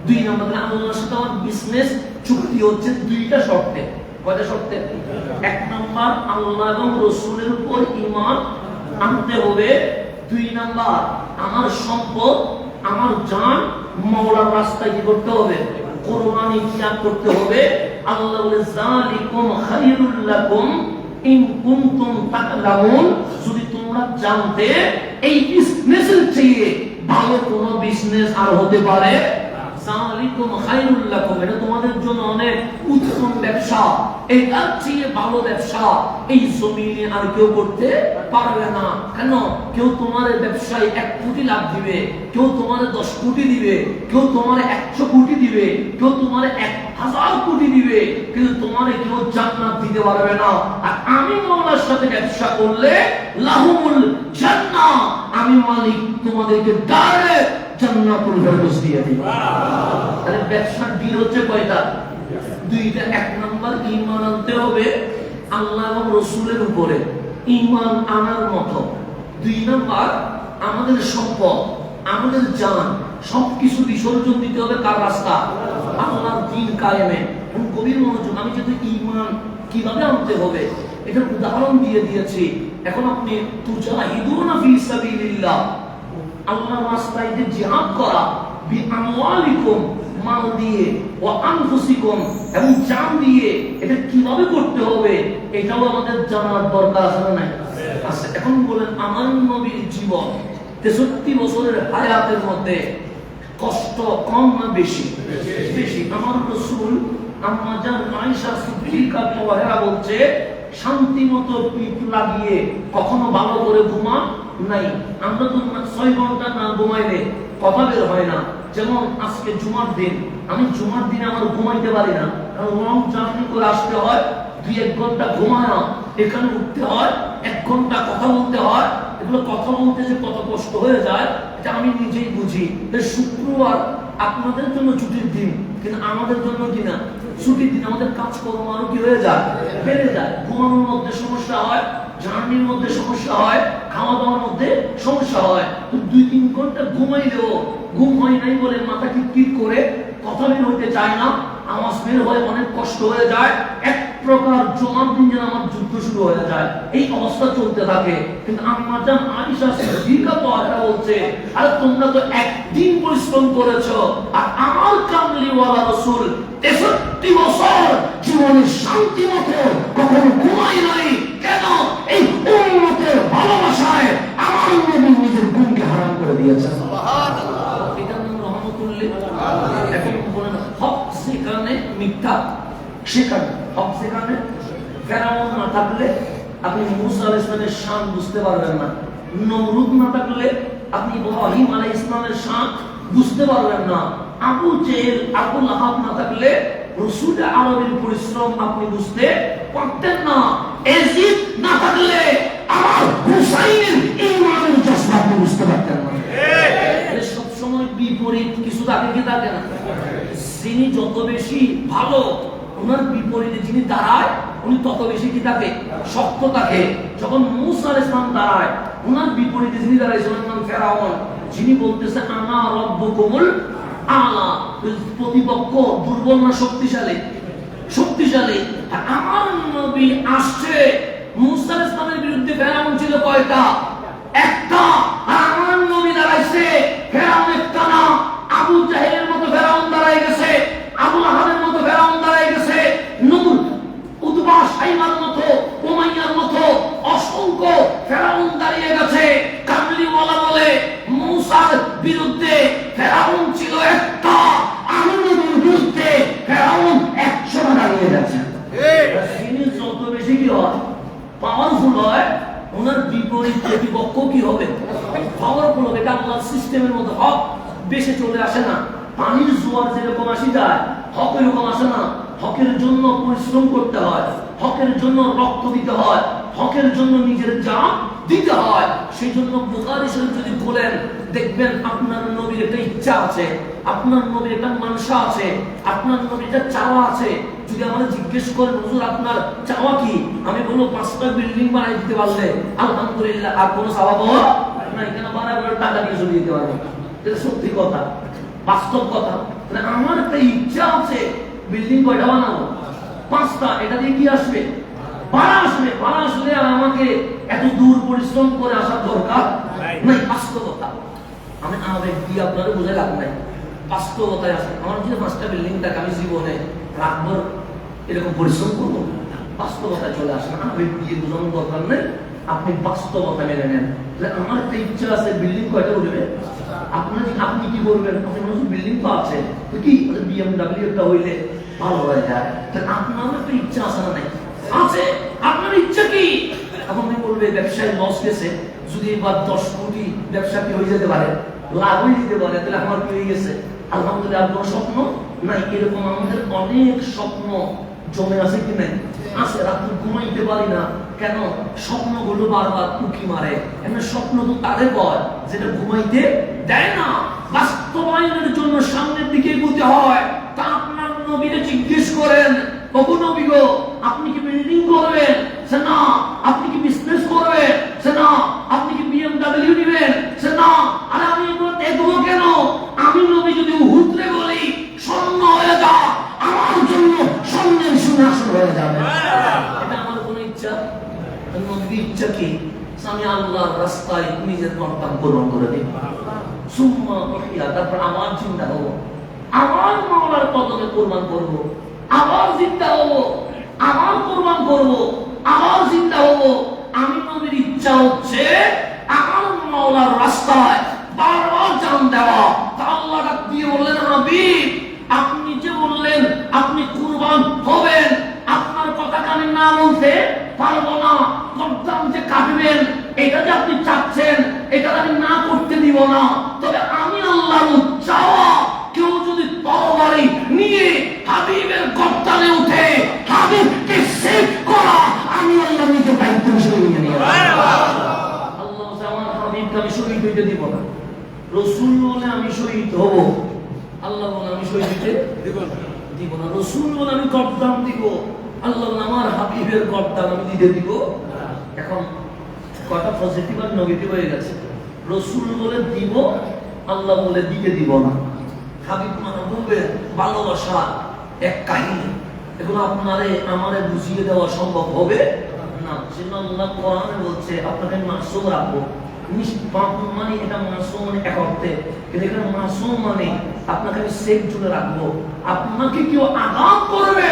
2 নাম্বার। আল্লাহর সাথে আমার বিজনেস চুক্তি হচ্ছে 2টা শর্তে। কয়টা শর্তে? 1 নাম্বার আল্লাহ এবং রাসূলের উপর ঈমান আনতে হবে। 2 নাম্বার আমার সম্পদ, আমার জান মাওলার রাস্তায় কি করতে হবে? কুরবানি ত্যাগ করতে হবে। আল্লাহ বলে যালিকুম খায়রুল লাকুম ইন কুনতুম তা'লামুন, যদি তোমরা জানতে এই বিজনেসের চেয়ে ভালো কোনো বিজনেস আর হতে পারে, যালিকুম খায়রুল লাকুম, এটা তোমাদের জন্য অনেক উত্তম ব্যবসা, এটার চেয়ে ভালো ব্যবসা এই জমিনে আর কেউ করতে পারবে না। কেন? কেউ তোমার ব্যবসায় 1 কোটি লাভ দিবে, কেউ তোমার 10 কোটি দিবে, কেউ তোমার 100 কোটি দিবে, কেউ তোমার 1000 কোটি দিবে, কিন্তু তোমার কেউ জান্নাত দিতে পারবে না। আর আমি মাওলার সাথে ব্যবসা করলে লাহুমুল জান্নাহ, আমি মালিক তোমাদেরকে ডাইরেক্ট জান্নাতুল ফেরদৌস দিয়ে দিব। তাহলে ব্যবসার ডিল হচ্ছে কয়টা? দুইটা। 1 নাম্বার ঈমান আনতে হবে আল্লাহ এবং রাসূলের উপরে, ঈমান আনার মতো। 2 নাম্বার আমাদের সম্পদ, আমাদের জান সবকিছু বিসর্জন দিতে হবে কার রাস্তা? আল্লাহর দ্বীন কায়েমে। গভীর মনোযোগ। আমি যেহেতু ঈমান কিভাবে আনতে হবে এটার উদাহরণ দিয়ে দিয়েছি। এখন আপনি তুজাহিদুনা ফি সাবিলিল্লাহ, আল্লাহর রাস্তায় যে জিহাদ করা, বি আমওয়ালিকুম, মাল দিয়ে, ওয়া আনফুসিকুম, এবং জান দিয়ে, এটা কিভাবে করতে হবে এটাও আমাদের জানার দরকার আছে না নাই? আছে। এখন বলেন আমার নবীর জীবন 63 বছরের হায়াতের মধ্যে কষ্ট কম না বেশি? বেশি। আমার রাসূল আম্মা জান আয়েশা সিদ্দিকা তোয়াহেরা বলছে, শান্তি মতো পিঠ লাগিয়ে কখনো ভালো করে ঘুমা নাই। আমরা তো 6 ঘন্টা না ঘুমাইলে কথা বের হয় না। যেমন আজকে জুমার দিন, আমি জুমার দিনে আমার ঘুমাইতে পারি না, কারণ লং জার্নি করে আসতে হয়, 2-1 ঘন্টা ঘুমায় না, এখানে উঠতে হয়, 1 ঘন্টা কথা বলতে হয়। এগুলো কথা বলতে যে কত কষ্ট হয়ে যায় এটা আমি নিজেই বুঝি। শুক্রবার আপনাদের জন্য ছুটির দিন, কিন্তু আমাদের জন্য কিনা ছুটির দিন। আমাদের কাজকর্ম আরো কি হয়ে যায়? বেড়ে যায়। ঘুমানোর মধ্যে সমস্যা হয়, জার্নির মধ্যে সমস্যা হয়, খাওয়া দাওয়ার মধ্যে সমস্যা হয়। তো 2-3 ঘন্টা ঘুমাইলেও ঘুম হয় নাই বলে মাথা কিটকিট করে কথা বের হইতে চায় না, আওয়াজ বের হয়, অনেক কষ্ট হয়ে যায়। এক প্রকার জমার দিন যেন আমার যুদ্ধ শুরু হয়ে যায়, এই অবস্থা চলতে থাকে। কিন্তু আম্মা জান আয়েশা সিদ্দিকা তোয়াহেরা বলছে, আরে তোমরা তো একদিন পরিশ্রম করেছো, আর আমার কামলিওয়ালা রাসূল 63 বছর জীবনে শান্তি মতো কখনো ঘুমাই নাই। কেন? এই উম্মতের ভালোবাসায় আমার নবী নিজের ঘুমকে হারাম করে দিয়েছেন। সুবহানাল্লাহ। এটা নাম রহমতুল্লিল। এখন বলেন হক সেখানে, মিথ্যা সেখানে। হক সেখানে। ফেরাউন না থাকলে আপনি মুসা আলাইহিস সালামের শান বুঝতে পারবেন না। নমরুদ না থাকলে আপনি ইব্রাহিম আলাইহিস সালামের শান বুঝতে পারবেন না। আবু জেহেল, আবু লাহাব না থাকলে রাসূল আরবের পরিশ্রম আপনি বুঝতে পারতেন না। এজিদ না থাকলে আমার হুসাইনের ঈমানের জজ্বা আপনি বুঝতে পারতেন না। ঠিক। সব সময় বিপরীত কিছু থাকে কি থাকে না? যিনি যত বেশি ভালো, ওনার বিপরীতে যিনি দাঁড়ায় উনি তত বেশি কি থাকে? শক্ত থাকে। যখন মূসা আলাইহিস সালাম দাঁড়ায়, ওনার বিপরীতে যিনি দাঁড়াইছেন ওনার নাম ফেরাউন, যিনি বলতেছে আনা রাব্বুকুমুল আলা, প্রতিপক্ষ দুর্বল না শক্তিশালী? শক্তিশালী। আমার নবী আসছে, মূসা আলাইহিস সালামের বিরুদ্ধে ফেরাউন ছিল কয়টা? একটা। আর আমার নবী দাঁড়াইছে, ফেরাউন একটা না, আবু জাহেলের মতো ফেরাউন দাঁড়াই গেছে, আবু লাহাবের মতো ফেরাউন দাঁড়াই গেছে, নূর, উতবা, শাইবার মতো, উমাইয়ার মতো অসংখ্য ফেরাউন দাঁড়িয়ে গেছে। কামলিওয়ালা বলে মূসার বিরুদ্ধে ফেরাউন ছিল একটা, আমার নবীর বিরুদ্ধে ফেরাউন 100 দাঁড়িয়ে গেছে। তিনি যত বেশি কি হয়? পাওয়ারফুল হয়, ওনার বিপরীত প্রতিপক্ষ কি হবে? পাওয়ারফুল হবে। এটা আল্লাহর সিস্টেমের মধ্যে। হক বেশি চলে আসে না। পানির জোয়ার যেরকম আসি যায়, হক এরকম আসে না। হকের জন্য পরিশ্রম করতে হয়, হকের জন্য রক্ত দিতে হয়, হকের জন্য নিজের জান দিতে হয়। সেই জন্য বুখারী শরীফ যদি বলেন, দেখবেন আপনার নবীর একটা ইচ্ছা আছে, আপনার নবীর একটা মানসা আছে, আপনার নবীর একটা চাওয়া আছে। যদি আমাদের জিজ্ঞেস করেন হুজুর আপনার চাওয়া কি, আমি বলবো 5টা বিল্ডিং বানাই দিতে পারলে আলহামদুলিল্লাহ, আর কোনো সওয়াব নাই। কেন? বানাবার টাকা দিয়ে চলে দিতে পারবো। এটা সত্যি কথা, বাস্তব কথা। আমার একটা ইচ্ছা আছে, বিল্ডিং কয়টা বানাবো? 5টা। এটা দিয়ে কি আসবে? ভাড়া আসবে। ভাড়া আসলে আর আমাকে এত দূর পরিশ্রম করে আসার দরকার নাই। বাস্তবতা। আমি আবেগ দিয়ে আপনারা বোঝাই লাভ নাই। বাস্তবতায় আসে। আমার যদি 5টা বিল্ডিং থাকে, আমি জীবনে রাতভর এরকম পরিশ্রম করবো? বাস্তবতা চলে আসেন। আমি দিয়ে বোঝানোর দরকার নেই, আপনি বাস্তবতা মেনে নেন। আমার একটা ইচ্ছা আছে, বিল্ডিং কয়টা উঠবে, আপনি কি করবেন? বিল্ডিং তো আছে, তো কি BMW একটা হইলে ভালো হয়ে যায়। আপনার একটা ইচ্ছা আছে না? নাই আছে। আপনার ইচ্ছা কি? এখন আপনি বলবে ব্যবসায় লস গেছে, যদি এবার 10 কোটি ব্যবসা কি হয়ে যেতে পারে, লাভ হয়ে যেতে পারে, তাহলে আমার কি হয়ে গেছে? আলহামদুলিল্লাহ। আর কোনো স্বপ্ন নাই? এরকম আমাদের অনেক স্বপ্ন জমে আছে কি নাই? আছে। রাত্রে ঘুমাইতে পারি না কেন? স্বপ্নগুলো বারবার উকি মারে। এমন স্বপ্ন তো তাদের বয় যেটা ঘুমাইতে দেয় না। বাস্তবায়নের জন্য সামনের দিকে এগোতে হয়। তা আপনার নবীকে জিজ্ঞেস করেন, ওগো নবী গো, আপনি কি বিল্ডিং করবেন? সে না। আপনি কি বিজনেস করবেন? সে না। আপনি কি BMW নেবেন? সে না। আরে আমি এগুলো দেখবো কেন? আমি নবী যদি উহুদরে বলি স্বর্ণ হয়ে যা, আমার জন্য স্বর্ণের সিংহাসন হয়ে যাবে। এটা আমার কোনো ইচ্ছা? নবীর ইচ্ছা কি? আমি আল্লাহর রাস্তায় নিজের কর্তব্য পূরণ করে দিই। সুম্মা উহিয়া, তারপর আমার চিন্তা হবো, আমার মাওলার কদমে কোরবান করব, আবার জিন্দা হব, আবার কোরবান করব, আবার জিন্দা হব। আমি নবীর ইচ্ছা হচ্ছে আমার মাওলার রাস্তায় বারবার জান দেওয়া। তা আল্লাহ ডাক দিয়ে বললেন, হাবিব আপনি যে বললেন আপনি কুরবান হবেন, আপনার কথাকে আমি না বলতে পারবো না। কদ্দাম যে কাটবেন, এটা যে আপনি চাচ্ছেন, এটা আমি না করতে দিব না। তবে আমি আল্লাহর চাওয়া, কেউ যদি তরবারি নিয়ে হাবিবের গর্দানে উঠে হাবিবকে শেষ করা, আমি আল্লাহ নিজে দায়িত্ব হিসেবে নিয়ে নিই। আল্লাহ আমার হাবিবকে আমি শহীদ হইতে দিব না। রসুল বলে আমি শহীদ হব, আল্লাহ বলে আমি শহীদ হইতে দিব না। রসুল বলে আমি গর্দান দিব, আল্লাহ বলে আমার হাবিবের গর্দান আমি দিতে দিব। এখন কটা পজিটিভ আর নেগেটিভ হয়ে গেছে। রসুল বলে দিব, আল্লাহ বলে দিতে দিব না। হাবিব মানে বলবে ভালোবাসা এক কাহিনী, এগুলো আপনারে আমারে বুঝিয়ে দেওয়া সম্ভব হবে না। সেজন্য আল্লাহ কোরআনে বলছে আপনাকে মাসুম রাখবো। মানে এটা মাসুম মানে এক অর্থে, কিন্তু এখানে মাসুম মানে আপনাকে আমি সেফ জোনে রাখবো। আপনাকে কেউ আঘাত করবে,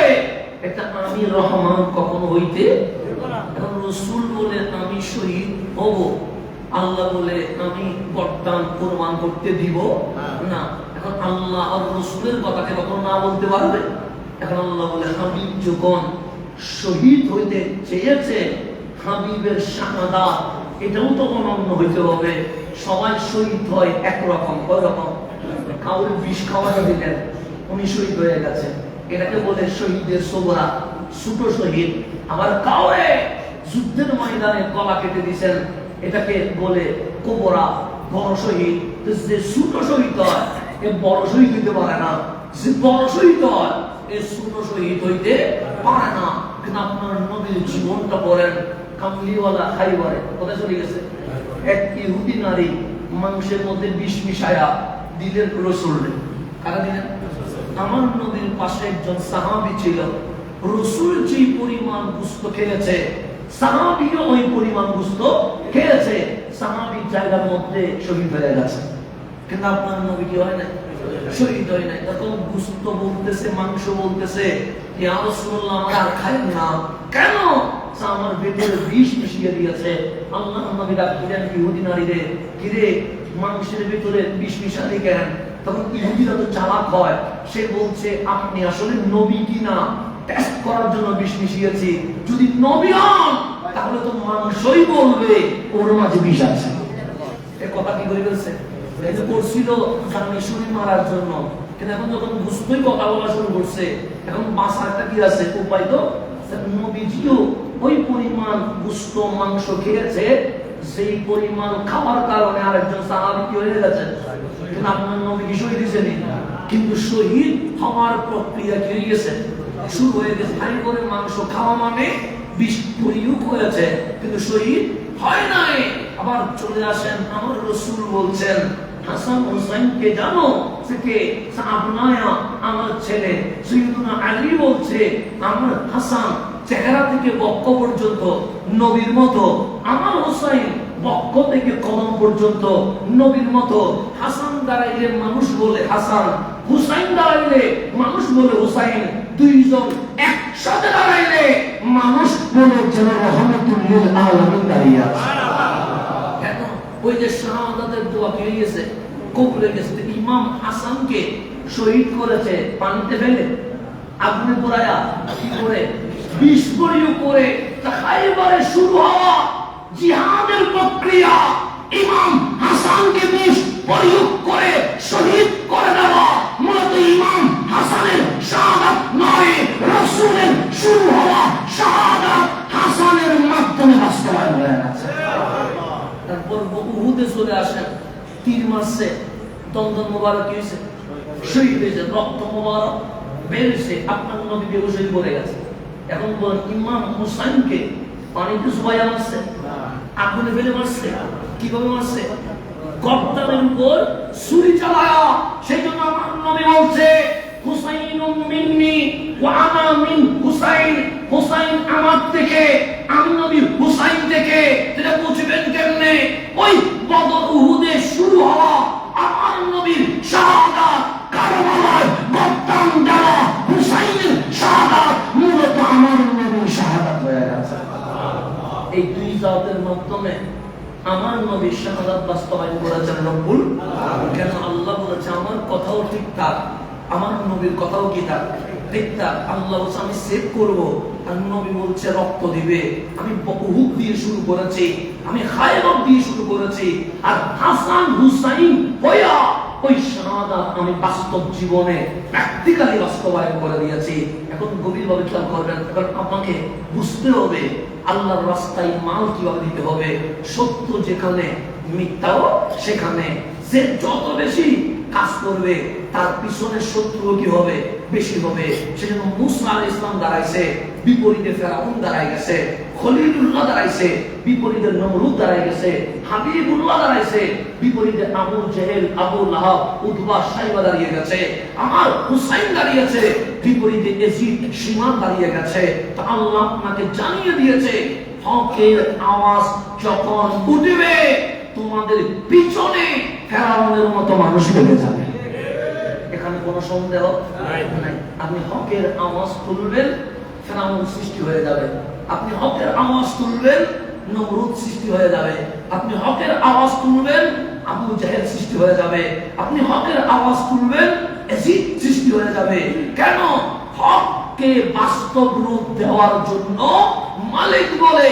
এটা আমি রহমান কখনো হইতে। এখন রসুল বলে আমি শহীদ হব, আল্লাহ বলে আমি গর্দান কোরবান করতে দিব না। এখন আল্লাহ আর রসুলের কথাকে কখনো না বলতে পারবে? এখন আল্লাহ বলে হাবিব যখন শহীদ হইতে চেয়েছে, হাবিবের শাহাদাত এটাও তো অনন্য হইতে হবে। সবাই শহীদ হয় একরকম, কয় রকম? কাউরে বিষ খাওয়ানো দিলেন, উনি শহীদ হয়ে গেছে, এটাকে বলে শহীদের সোবরা, ছোট শহীদ। আবার কাউরে যুদ্ধের ময়দানে গলা কেটে দিয়েছেন, এটাকে বলে কোবরা, বড় শহীদ। যে ছোট শহীদ হয় এ বড় শহীদ হইতে পারে না, যে বড় শহীদ হয় এ ছোট শহীদ হইতে পারে না। কিন্তু আপনার নবীর জীবনটা পড়েন, কামলিওয়ালা খাইবারে কোথায় চলে গেছে? এক ইহুদি নারী মাংসের মধ্যে বিষ মিশায়া দিলেন রসুলরে। কারা দিলেন? আমার নবীর পাশে একজন সাহাবী ছিল। রসুল যে পরিমাণ গোশত খেয়েছে, সাহাবীও ওই পরিমাণ গোশত খেয়েছে। সাহাবীর জায়গার মধ্যে শহীদ হয়ে গেছে, কিন্তু আপনার নবী কি হয় না? শহীদ হয় নাই। তখন গোশত বলতেছে, মাংস বলতেছে, ইয়া রাসূলুল্লাহ আমার আর খাই না। কেন? আমার ভিতরে বিষ মিশিয়ে দিয়েছে। আল্লাহ নবী ডাক দিলেন ইহুদি নারীরে, কিরে মাংসের ভিতরে বিষ মিশালি কেন? তখন ইহুদিরা তো চালাক হয়, সে বলছে আপনি আসলে নবী কিনা টেস্ট করার জন্য বিষ মিশিয়েছি। যদি নবী হন তাহলে তো মাংসই বলবে ওর মাঝে বিষ আছে। এ কথা কি করে বলছে? এটা করছিল জানি শুনি মারার জন্য, কিন্তু এখন যখন বুঝতেই কথা বলা শুরু করছে, এখন বাঁচারটা কি আছে? উপায় তো নবীজিও ওই পরিমাণ গোশত মাংস খেয়েছে, সেই পরিমাণ খাওয়ার কারণে আরেকজন সাহাবী কি হয়ে গেছে? কিন্তু আপনার নবী কি শহীদ হয়েছেন? কিন্তু শহীদ হওয়ার প্রক্রিয়া কি হয়ে গেছে? শুরু হয়ে গেছে। হাই করে মাংস খাওয়া মানে বিষ প্রয়োগ হয়েছে, কিন্তু শহীদ হয় নাই। আবার চলে আসেন, আমার রসুল বলছেন হাসান হোসেনকে জানো? থেকে আবনায়া আমার ছেলে। সাইয়্যিদুনা আলী বলছে আমার হাসান চেহারা থেকে বক্ষ পর্যন্ত নবীর মতো, আমার হোসেন পক্ষ থেকে কদম পর্যন্ত নবীর মতো হাসান দাঁড়াইলে মানুষ বলে হাসান, হুসাইন দাঁড়াইলে মানুষ বলে হুসাইন, দুইজন একসাথে দাঁড়াইলে মানুষ বলে যেন রহমতুল লিল আলামিন দাঁড়িয়ে আছে। কেন? ওই যে শাহাদাতের দোয়া পেয়ে গেছে, কবুলে গেছে। ইমাম হাসানকে শহীদ করেছে পানিতে ফেলে, আগুনে পোড়ায়া, কি করে বিষ প্রয়োগ করে। খাইবারে শুরু হওয়া জিহাদের প্রক্রিয়া ইমাম হাসানকে বিষ প্রয়োগ করে শহীদ করে দেওয়া মূলত ইমাম হাসানের শাহাদাত নয়, রাসূলের শুরু হওয়া শাহাদাত হাসানের মাধ্যমে বাস্তবায়ন হয়ে গেছে। তারপর উহুদে চলে আসেন, তীর মারছে, দন্দন মোবারক হয়েছে, শহীদ হয়েছে, রক্ত মোবারক বেরিয়েছে, আপনার নবী বেহুশ হয়ে পড়ে গেছে। এখন বলেন ইমাম হুসাইনকে পানিতে চুবাইয়া মারছে, আগুনে ফেলে মারছে, কিভাবে মারছে? গর্দানের উপর ছুরি চালায়া। সেই জন্য আমার নবী বলছে হুসাইনুম মিন্নি ওয়া আনা মিন হুসাইন, হুসাইন আমার থেকে, আমি নবী হুসাইন থেকে। এটা বুঝবেন কেমনে? ওই বদর উহুদে শুরু হওয়া আমার নবীর শাহাদাত, কারবালায় গর্দান দেওয়া হুসাইনের শাহাদাত মূলত আমার নবীর শাহাদাত হয়ে গেছে। এই দুই জাতের মাধ্যমে আমার নবীর শাহাদাত বাস্তবায়ন করেছেন রব্বুল। কেন? আল্লাহ বলেছে আমার কথাও ঠিক থাক, আমার নবীর কথাও কি থাক, ঠিক থাক। আল্লাহ বলছে আমি সেভ করব, আর নবী বলছে রক্ত দিবে। আমি উহুদ দিয়ে শুরু করেছি, আমি খায়বার দিয়ে শুরু করেছি, আর হাসান হুসাইন হইয়া ওই শাহাদাত আমি বাস্তব জীবনে প্র্যাকটিক্যালি বাস্তবায়ন করে দিয়েছি। এখন গভীরভাবে খেয়াল করবেন, এখন আপনাকে বুঝতে হবে আল্লাহর রাস্তায় মাল কিভাবে দিতে হবে। সত্য যেখানে, মিথ্যাও সেখানে। যে যত বেশি কাজ করবে তার পিছনে শত্রু কি হবে? বেশি হবে। সেজন্য মুসা আলাইহিস সালাম দাঁড়াইছে, বিপরীতে ফেরাউন দাঁড়াই গেছে, খলিলুল্লাহ দাঁড়াইছে, বিপরীতে নমরুদ দাঁড়াই গেছে, হাবিবুল্লাহ দাঁড়াইছে, বিপরীতে আবু জেহেল, আবু লাহাব, উতবা, সাইবা দাঁড়িয়ে গেছে। আমার হুসাইন দাঁড়িয়েছে, বিপরীতে ইয়াজিদ, শিমার দাঁড়িয়ে গেছে। তো আল্লাহ আপনাকে জানিয়ে দিয়েছে হকের আওয়াজ যখন উঠবে তোমাদের পিছনে ফেরাউনের মতো মানুষ লেগে যাবে। এখানে কোনো সন্দেহ নাই। আপনি হকের আওয়াজ তুলবেন, ফেরাউন সৃষ্টি হয়ে যাবে। আপনি হকের আওয়াজ তুলবেন, নমরুদ সৃষ্টি হয়ে যাবে। আপনি হকের আওয়াজ তুলবেন, আবু জাহেল সৃষ্টি হয়ে যাবে। আপনি হকের আওয়াজ তুলবেন, ইয়াজিদ সৃষ্টি হয়ে যাবে। কেন? হককে বাস্তব রূপ দেওয়ার জন্য মালিক বলে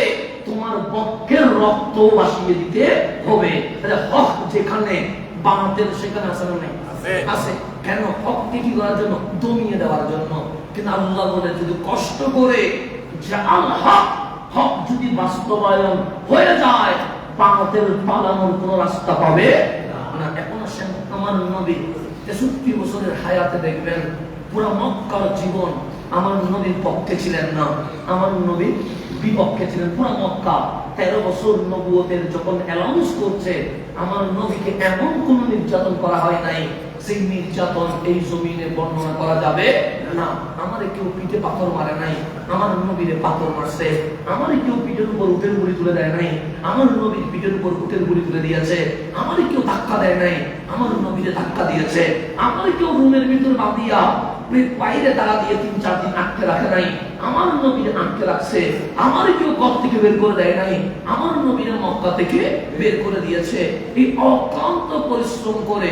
তোমার বক্ষের রক্ত ভাসিয়ে দিতে হবে। হক যেখানে, বাতিল সেখানে আছে না? আছে। কেন? হককে কি করার জন্য? দমিয়ে দেওয়ার জন্য। কিন্তু আল্লাহ বলে যদি কষ্ট করে জাল হক, হক যদি বাস্তবায়ন হয়ে যায় বাতিল পালানোর কোনো রাস্তা পাবে না। এখন আসেন আমার নবী 63 বছরের হায়াতে দেখবেন পুরো মক্কার জীবন আমার নবীর পক্ষে ছিলেন না, আমার নবীর বিপক্ষে ছিলেন। পুরো মক্কা 13 বছর নবুয়তের যখন অ্যানাউন্স করছে আমার নবীকে এমন কোন নির্যাতন করা হয় নাই সেই নির্যাতন এই জমিনে বর্ণনা করা যাবে না। আমারে কেউ পিঠে পাথর মারে নাই, আমার নবীরে পাথর মারছে। আমারে কেউ পিঠের উপর উটের গুলি তুলে দেয় নাই, আমার নবীর পিঠের উপর উটের গুলি তুলে দিয়েছে। আমারে কেউ ধাক্কা দেয় নাই, আমার নবীরে ধাক্কা দিয়েছে। আমারে কেউ রুমের ভিতর বাঁধিয়া বাইরে তারা দিয়ে 3-4 দিন আটকে রাখে নাই, আমার নবীরে আটকে রাখছে। আমারে কেউ ঘর থেকে বের করে দেয় নাই, আমার নবীরে মক্কা থেকে বের করে দিয়েছে। এই অক্লান্ত পরিশ্রম করে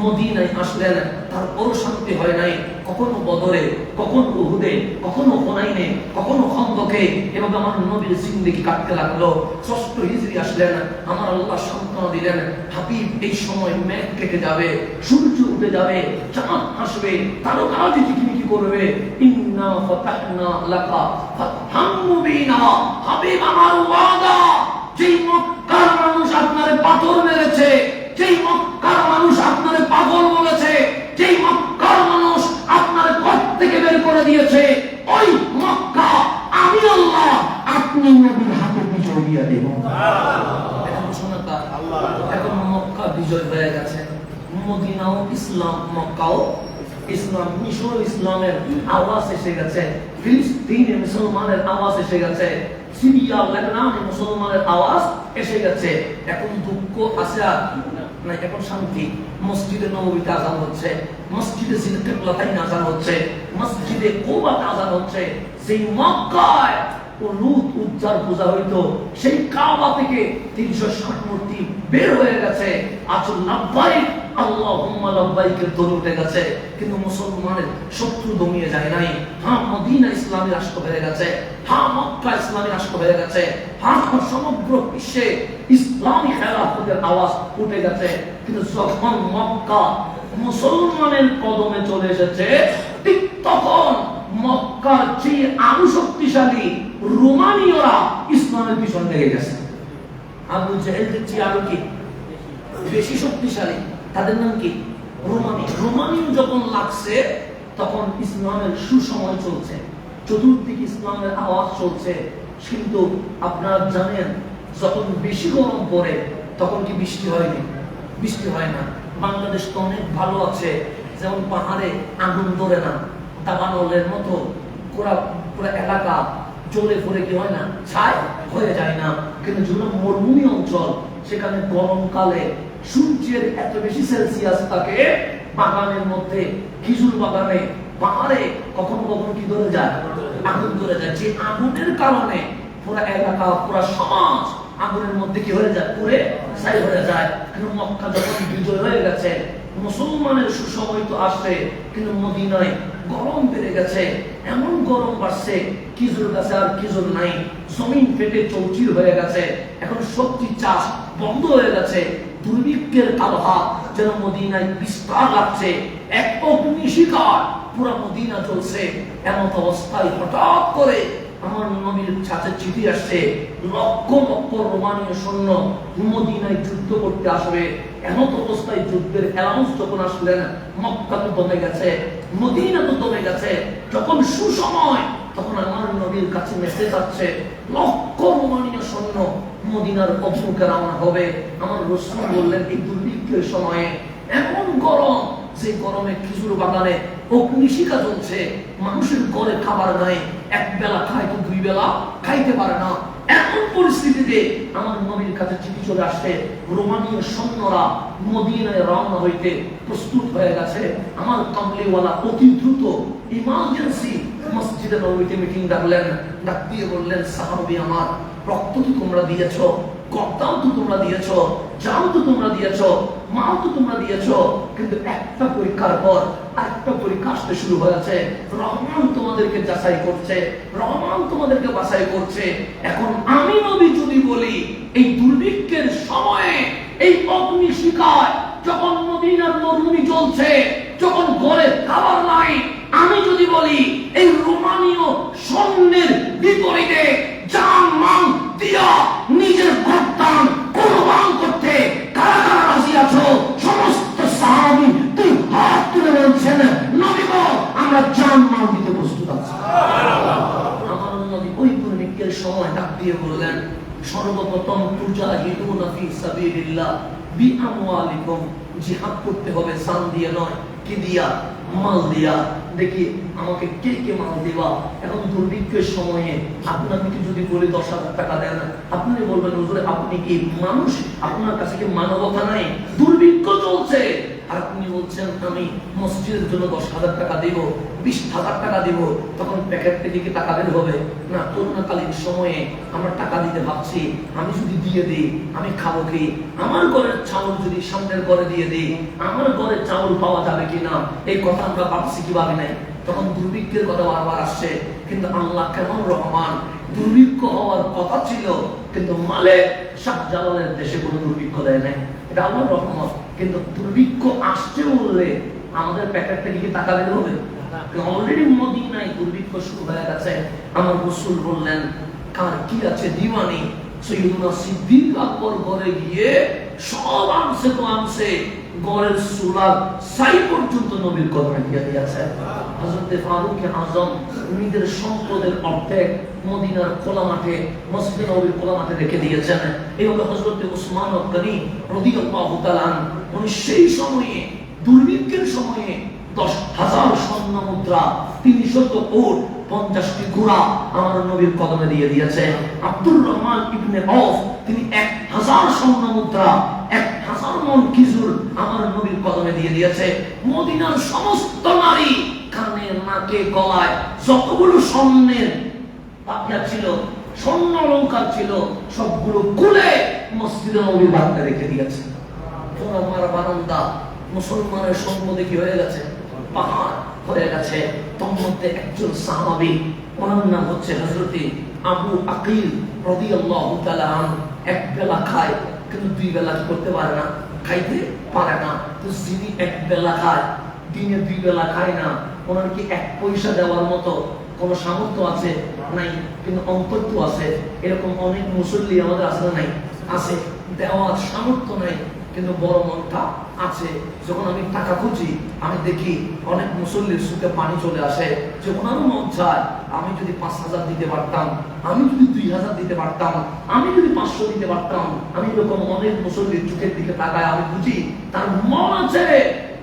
মদিনায় আসলেন, তারপরও শান্তি হয় নাই। কখনো বদরে, কখনো উহুদে, কখনো হুনাইনে, কখনো খন্দকে, এভাবে আমার নবীর জিন্দেগি কাটতে লাগলো। 6ষ্ঠ হিজরি আসলেন, আমার আল্লাহ সান্ত্বনা দিলেন, হাবিব এই সময় মেঘ কেটে যাবে, সূর্য উঠে যাবে, চাঁদ আসবে, তারকারা ঝিকিমিকি করবে। ইন্না ফাতাহনা লাকা ফাতহাম মুবিনা। হাবিব আমার ওয়াদা, যেই মক্কার মানুষ আপনারে পাথর মেরেছে, যেই মক্কার মানুষ আপনারে পাগল বলেছে, যেই মক্কার মানুষ আপনারে ঘর থেকে বের করে দিয়েছে, ওই মক্কা আমি আল্লাহ আপনি নবীর হাতে বিজয় দিয়ে দেব। এখন শোনাতা আল্লাহ, এখন মক্কা বিজয় হয়ে গেছে। মদিনাও ইসলাম, মক্কাও ইসলাম, মিশর ইসলামের আওয়াজ এসে গেছে, ফিলিস্তিনে মুসলমানের আওয়াজ এসে গেছে। সিরিয়া লেবানন মুসলমানের আওয়াজ এসে গেছে। এখন দুঃখ আছে আর না, এখন শান্তি। মসজিদে নববীতে আযান হচ্ছে, মসজিদে জিলকিবলাতাইন আযান হচ্ছে, মসজিদে কুবাতে আযান হচ্ছে। সেই মক্কায় ও লুত উজ্জার পূজা হইতো, সেই কাবা থেকে 360 মূর্তি বের হয়ে গেছে। আচল লাব্বাইক আল্লাহুম্মা লাব্বাইকের ধ্বনি উঠে গেছে, কিন্তু মুসলমানের শত্রু দমিয়ে যায় নাই। হ্যাঁ, মদিনা ইসলামী রাষ্ট্র হয়ে গেছে, হ্যাঁ মক্কা ইসলামী রাষ্ট্র হয়ে গেছে, হ্যাঁ সমগ্র বিশ্বে ইসলামী খেলাফতের আওয়াজ উঠে গেছে। কিন্তু যখন মক্কা মুসলমানের কদমে চলে এসেছে, ঠিক তখন মক্কার যে আরো শক্তিশালী রোমানীয়রা ইসলামের পিছনে লেগে গেছে। আবু জাহেলদের চেয়ে আরো কি বেশি শক্তিশালী, তাদের নাম কি রোমানি। রোমানি যখন লাগছে তখন ইসলামের সুসময় চলছে, চতুর্দিকে ইসলামের আওয়াজ চলছে। কিন্তু আপনারা জানেন, যখন বেশি গরম পড়ে তখন কি বৃষ্টি হয়নি? বৃষ্টি হয় না। বাংলাদেশ তো অনেক ভালো আছে, যেমন পাহাড়ে আগুন ধরে না, দাবানলের মতো পুরা পুরা এলাকা জ্বলে পড়ে কি হয় না, ছাই হয়ে যায় না। কিন্তু যেগুলো মরুভূমি অঞ্চল, সেখানে গরমকালে সূর্যের এত বেশি সেলসিয়াস থাকে, বাগানের মধ্যে খেজুর বাগানে পাহাড়ে কখনো কখনো কি ধরে যায়, আগুন ধরে যায়। যে আগুনের কারণে পুরা এলাকা পুরা সমাজ আগুনের মধ্যে কি হয়ে যায়, পুড়ে ছাই হয়ে যায়। কিন্তু মক্কা যখন বিজয় হয়ে গেছে, মুসলমানের সুসময় তো আসছে, কিন্তু মদিনায় গরম বেড়ে গেছে। এমন গরম বাড়ছে, খেজুর গাছে আর খেজুর নাই, জমিন ফেটে চৌচির হয়ে গেছে। এখন সবজি চাষ বন্ধ হয়ে গেছে। দুর্ভিক্ষের আবহাওয়া যেন মদিনায় বিস্তার লাগছে, এক অগ্নিশিখার পুরা মদিনা চলছে। এমন অবস্থায় হঠাৎ করে আমার নবীর কাছে চিঠি আসছে, লক্ষ লক্ষ রোমানীয় সৈন্য মদিনায় যুদ্ধ করতে আসবে। এমন অবস্থায় যুদ্ধের অ্যানাউন্স যখন আসলেন, মক্কা তো দমে গেছে, মদিনা তো দমে গেছে। যখন সুসময়, তখন আমার নবীর কাছে মেসেজ আসছে, লক্ষ রোমানীয় সৈন্য মদিনার অভিমুখে রওনা হবে। আমার রাসূল বললেন, এই দুর্ভিক্ষের সময়ে এমন গরম, যে গরমে খেজুর বাগানে অগ্নিশিখা জ্বলছে, মানুষের ঘরে খাবার নাই, এক বেলা খায় তো দুই বেলা খাইতে পারে না। এমন পরিস্থিতিতে আমার নবীর কাছে চিঠি চলে আসছে, রোমানীয় সৈন্যরা মদিনায় রওনা হইতে প্রস্তুত হয়ে গেছে। আমার কামলিওয়ালা অতি দ্রুত ইমার্জেন্সি মসজিদে নববীতে মিটিং ডাকলেন, ডাক দিয়ে বললেন, সাহাবী আমার, রক্ত তো তোমরা দিয়েছো, গর্দান তো তোমরা দিয়েছো, জান তো তোমরা দিয়েছো, মাল তো তোমরা দিয়েছো, কিন্তু একটা পরীক্ষার পর আরেকটা পরীক্ষা আসতে শুরু হয়েছে। রহমান তোমাদেরকে যাচাই করছে, রহমান তোমাদেরকে বাছাই করছে। এখন আমি নবী যদি বলি, এই দুর্ভিক্ষের সময়ে, এই অগ্নিশিখায়, যখন মদিনার মরুভূমি চলছে, যখন ঘরে খাবার নাই, আমি যদি বলি এই রোমানীয় সৈন্যের বিপরীতে জান মান দিয়া নিজের গর্দান কুরবান করতে কারা কারা রাজি আছো? সমস্ত সাহাবী তুই হাত তুলে বলছেন, নবী গো, আমরা জান মান দিতে প্রস্তুত আছি। আমার নবী ওই দুর্ভিক্ষের সময় ডাক দিয়ে বললেন, সর্বপ্রথম তুজাহিদুনা ফি সাবিলিল্লাহ বিআমওয়ালিকুম, জিহাদ করতে হবে জান দিয়ে নয়, কি দিয়া? মাল দিয়া। দেখি আমাকে কে কে মাল দিবা। এখন দুর্ভিক্ষের সময়ে আপনাকে যদি বলি 10,000 টাকা দেন, আপনি বলবেন, হুজুর আপনি কি মানুষ? আপনার কাছে কি মানবতা নাই? দুর্ভিক্ষ চলছে, আর আপনি বলছেন আমি মসজিদের জন্য 10,000 টাকা দিব, 20,000 টাকা দিব। তখন প্যাকেট থেকে কি টাকা বের হবে না? করোনাকালীন সময়ে আমরা টাকা দিতে ভাবছি, আমি যদি দিয়ে দিই আমি খাবো কি? আমার ঘরের চাউল যদি সামনের ঘরে দিয়ে দিই, আমার ঘরে চাউল পাওয়া যাবে কিনা, এই কথা আমরা ভাবছি কি ভাবি নাই? তখন দুর্ভিক্ষের কথা বারবার আসছে। কিন্তু আল্লাহ কেমন রহমান, দুর্ভিক্ষ হওয়ার কথা ছিল, কিন্তু মালিক শাহজালালের দেশে কোনো দুর্ভিক্ষ দেয় নাই, এটা আল্লাহর রহমত। কিন্তু দুর্ভিক্ষ আসছে বললে আমাদের প্যাকেট থেকে কি টাকা বের হবে? অলরেডি মদিনায় দুর্ভিক্ষ শুরু হয়ে গেছে। আমার রাসূল বললেন, কার কি আছে দিওয়ানি? সাইয়্যিদুনা সিদ্দিক আকবর ঘরে গিয়ে সব আনছে তো আনছে, ঘরের চুলার ছাই পর্যন্ত নবীর কদমে দিয়ে দিয়েছে। হযরত ফারুক আযম নিজের সম্পদের অর্ধেক মদিনার খোলা মাঠে, মসজিদে নববীর খোলা মাঠে রেখে দিয়েছেন। এইভাবে হযরত উসমান গনি রাদিয়াল্লাহু তাআলা উনি সেই সময়ে দুর্ভিক্ষের সময়ে 10,000 স্বর্ণ মুদ্রা, 300 উট, 50টি ঘোড়া আমার নবীর কদমে দিয়ে দিয়েছে। আব্দুর রহমান ইবনে আউফ তিনি 1000 স্বর্ণ মুদ্রা 1000 মণ খেজুর আমার নবীর কদমে দিয়ে দিয়েছে। মদিনার সমস্ত নারী কানে নাকে গলায় যতগুলো স্বর্ণের পাপিয়া ছিল, স্বর্ণ অলংকার ছিল, সবগুলো খুলে মসজিদে নববীর বারান্দায় রেখে দিয়েছে। আমার বারান্দা মুসলমানের সম্মতি কি হয়ে গেছে, পাহাড় হয়ে গেছে। তোর মধ্যে একজন সাহাবী, ওনার নাম হচ্ছে হযরতে আবু আকিল রাদিয়াল্লাহু তাআলা আনহু। এক বেলা খায় কিন্তু দুই বেলা কি করতে পারে না, খাইতে পারে না। তো যিনি এক বেলা খায়, দিনে দুই বেলা খায় না, ওনার কি 1 পয়সা দেওয়ার মতো কোন সামর্থ্য আছে? নাই, কিন্তু অন্তর তো আছে। এরকম অনেক মুসল্লি আমাদের আসলে নাই, আছে, দেওয়ার সামর্থ্য নাই কিন্তু বড় মনটা আছে। যখন আমি টাকা খুঁজি আমি দেখি অনেক মুসল্লির চোখে পানি চলে আসে, যে ওনারও মন চায় আমি যদি 5000 দিতে পারতাম, আমি যদি 2000 দিতে পারতাম, আমি যদি 500 দিতে পারতাম। আমি এরকম অনেক মুসল্লির চোখের দিকে তাকায়, আমি বুঝি তার মন আছে,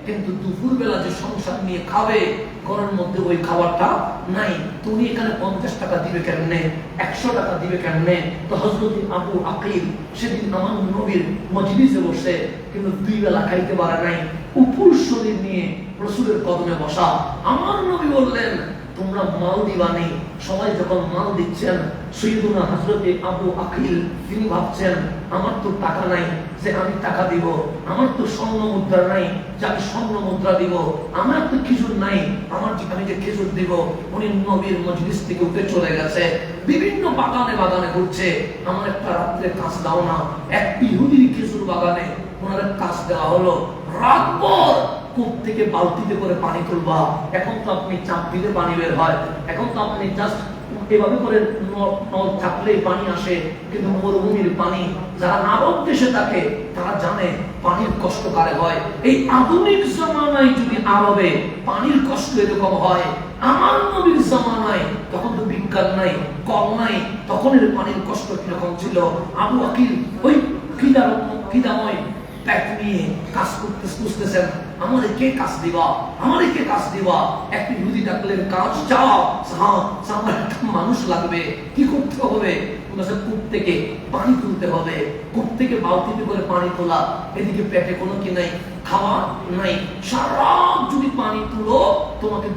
কিন্তু দুপুর বেলা যে সংসার নিয়ে খাবে ঘরের মধ্যে ওই খাবারটা নাই। তুমি এখানে 50 টাকা দিবে কেমনে, 100 টাকা দিবে কেমনে? তো হযরত আবু আকিল সেদিন আমার নবীর মজলিসে বসে কিন্তু দুই বেলা খাইতে পারে নাই, উপর শরীর নিয়ে রাসূলের কদমে বসা। আমার নবী বললেন তোমরা মাল দিবানি। সবাই যখন মাল দিচ্ছেন, সাইয়্যিদুনা হযরতে আবু আকিল তিনি ভাবছেন আমার তো টাকা নাই যে আমি টাকা দিব, আমার তো স্বর্ণ মুদ্রা নাই যে আমি স্বর্ণ মুদ্রা দিব, আমার তো খেজুর নাই আমার যে আমি যে খেজুর দিব। উনি নবীর মজলিস থেকে উঠে চলে গেছে, বিভিন্ন বাগানে বাগানে ঘুরছে। আমার একটা রাত্রে কাজ দাও না। এক ইহুদির খেজুর বাগানে ওনার কাজ দেওয়া হলো, রাতভর কূপ থেকে বালতিতে করে পানি তুলবা। এখন তো আপনি চাপ দিলে পানি বের হয়, এখন তো আপনি জাস্ট এভাবে করে নল চাপলেই পানি আসে। কিন্তু মরুভূমির পানি, যারা আরব দেশে থাকে তারা জানে পানির কষ্ট কারে হয়। এই আধুনিক জামানায় যদি আরবে পানির কষ্ট এরকম হয়, আমার নবীর জামানায় তখন তো বিজ্ঞান নাই, কল নাই, তখন এর পানির কষ্ট কিরকম ছিল। আবু আকিল ওই খিদাময় পেট নিয়ে কাজ করতে খুঁজতেছেন, আমারে কে কাজ দিবা, আমারে কে কাজ দিবা। একটি ইহুদি ডাকলেন, কাজ যাও, আমার একটা মানুষ লাগবে, কি করতে হবে? কূপ থেকে পানি তুলতে হবে, কূপ থেকে বালতিতে করে পানি তোলা। এদিকে পেটে কোনো কি নাই, খাওয়া নাই। সারা যদি পানি তুলো তোমাকে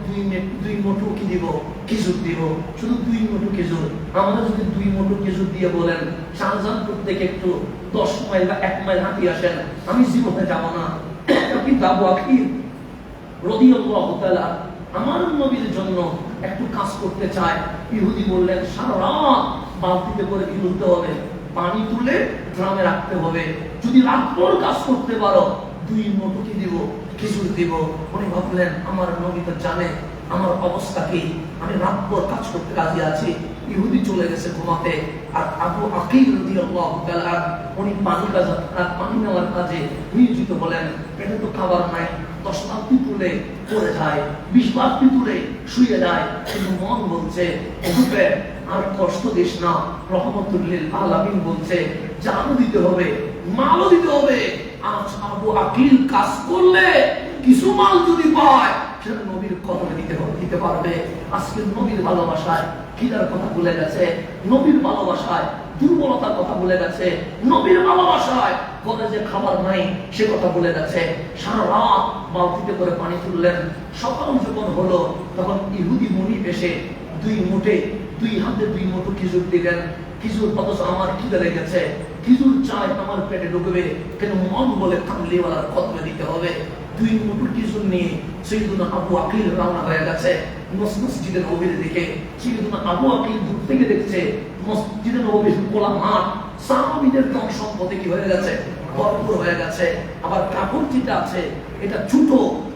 2 মুঠো কি দিব, খেজুর দিব, শুধু 2 মুঠো খেজুর। আমরা যদি 2 মুঠো খেজুর দিয়ে বলেন শাহজাহানপুর থেকে একটু 10 মাইল বা 1 মাইল হাঁটি আসেন, আমি জীবনে যাব না। কিন্তু আবু আকিল রাদিয়াল্লাহু তাআলা আমার নবীর জন্য একটু কাজ করতে চায়। ইহুদি বললেন সারা রাত বালতিতে করে কি তুলতে হবে, পানি তুলে ড্রামে রাখতে হবে। যদি রাতভর কাজ করতে পারো 2 মুঠো কি দিব, খেজুর দিব। উনি ভাবলেন আমার নবী তো জানে আমার অবস্থা কি, আমি রাতভর কাজ করতে রাজি আছি। ইহুদি চলে গেছে ঘুমাতে, আর আবু আকিল রাদিয়াল্লাহু তাআলা উনি পানি নেওয়ার কাজে নিয়োজিত হলেন। পেটে তো খাবার নাই, 10 বালতি তুলে পড়ে যায়, 20 বালতি তুলে শুয়ে যায়। কিন্তু মন বলছে আর কষ্ট দিস না, রহমতুল লিল আলামিন বলছে জানও দিতে হবে, মালও দিতে হবে। আজ আবু আকিল কাজ করলে কিছু মাল যদি পায় সেটা নবীর কদমে দিতে পারবে। আজকে নবীর ভালোবাসায় খিদার কথা ভুলে গেছে, নবীর ভালোবাসায় দুর্বলতার কথা ভুলে গেছে, নবীর ভালোবাসায় কলেজে খাবার নাই সে কথা ভুলে গেছে। সারা রাত বালতিতে করে পানি তুললেন। সকাল যখন হলো তখন ইহুদি মুনিফ এসে 2 হাতে 2 মুঠো খেজুর দিলেন। খেজুর অথচ আমার খিদে লেগেছে, খেজুর চাই আমার পেটে ঢুকবে, কিন্তু মন বলে কামলিওয়ালার কদমে দিতে হবে। 2 মুঠো খেজুর নিয়ে সাইয়্যিদুনা আবু আকিল রওনা হয়ে গেছে মসজিদে নববীর দিকে। সাইয়্যিদুনা আবু আকিল দূর থেকে দেখছে মসজিদে নববীর খোলা মাঠ, সাহাবীদের ধন সম্পদে কি হয়ে গেছে, ভরপুর হয়ে গেছে। আবার কাপড় যেটা আছে এটা ছোট,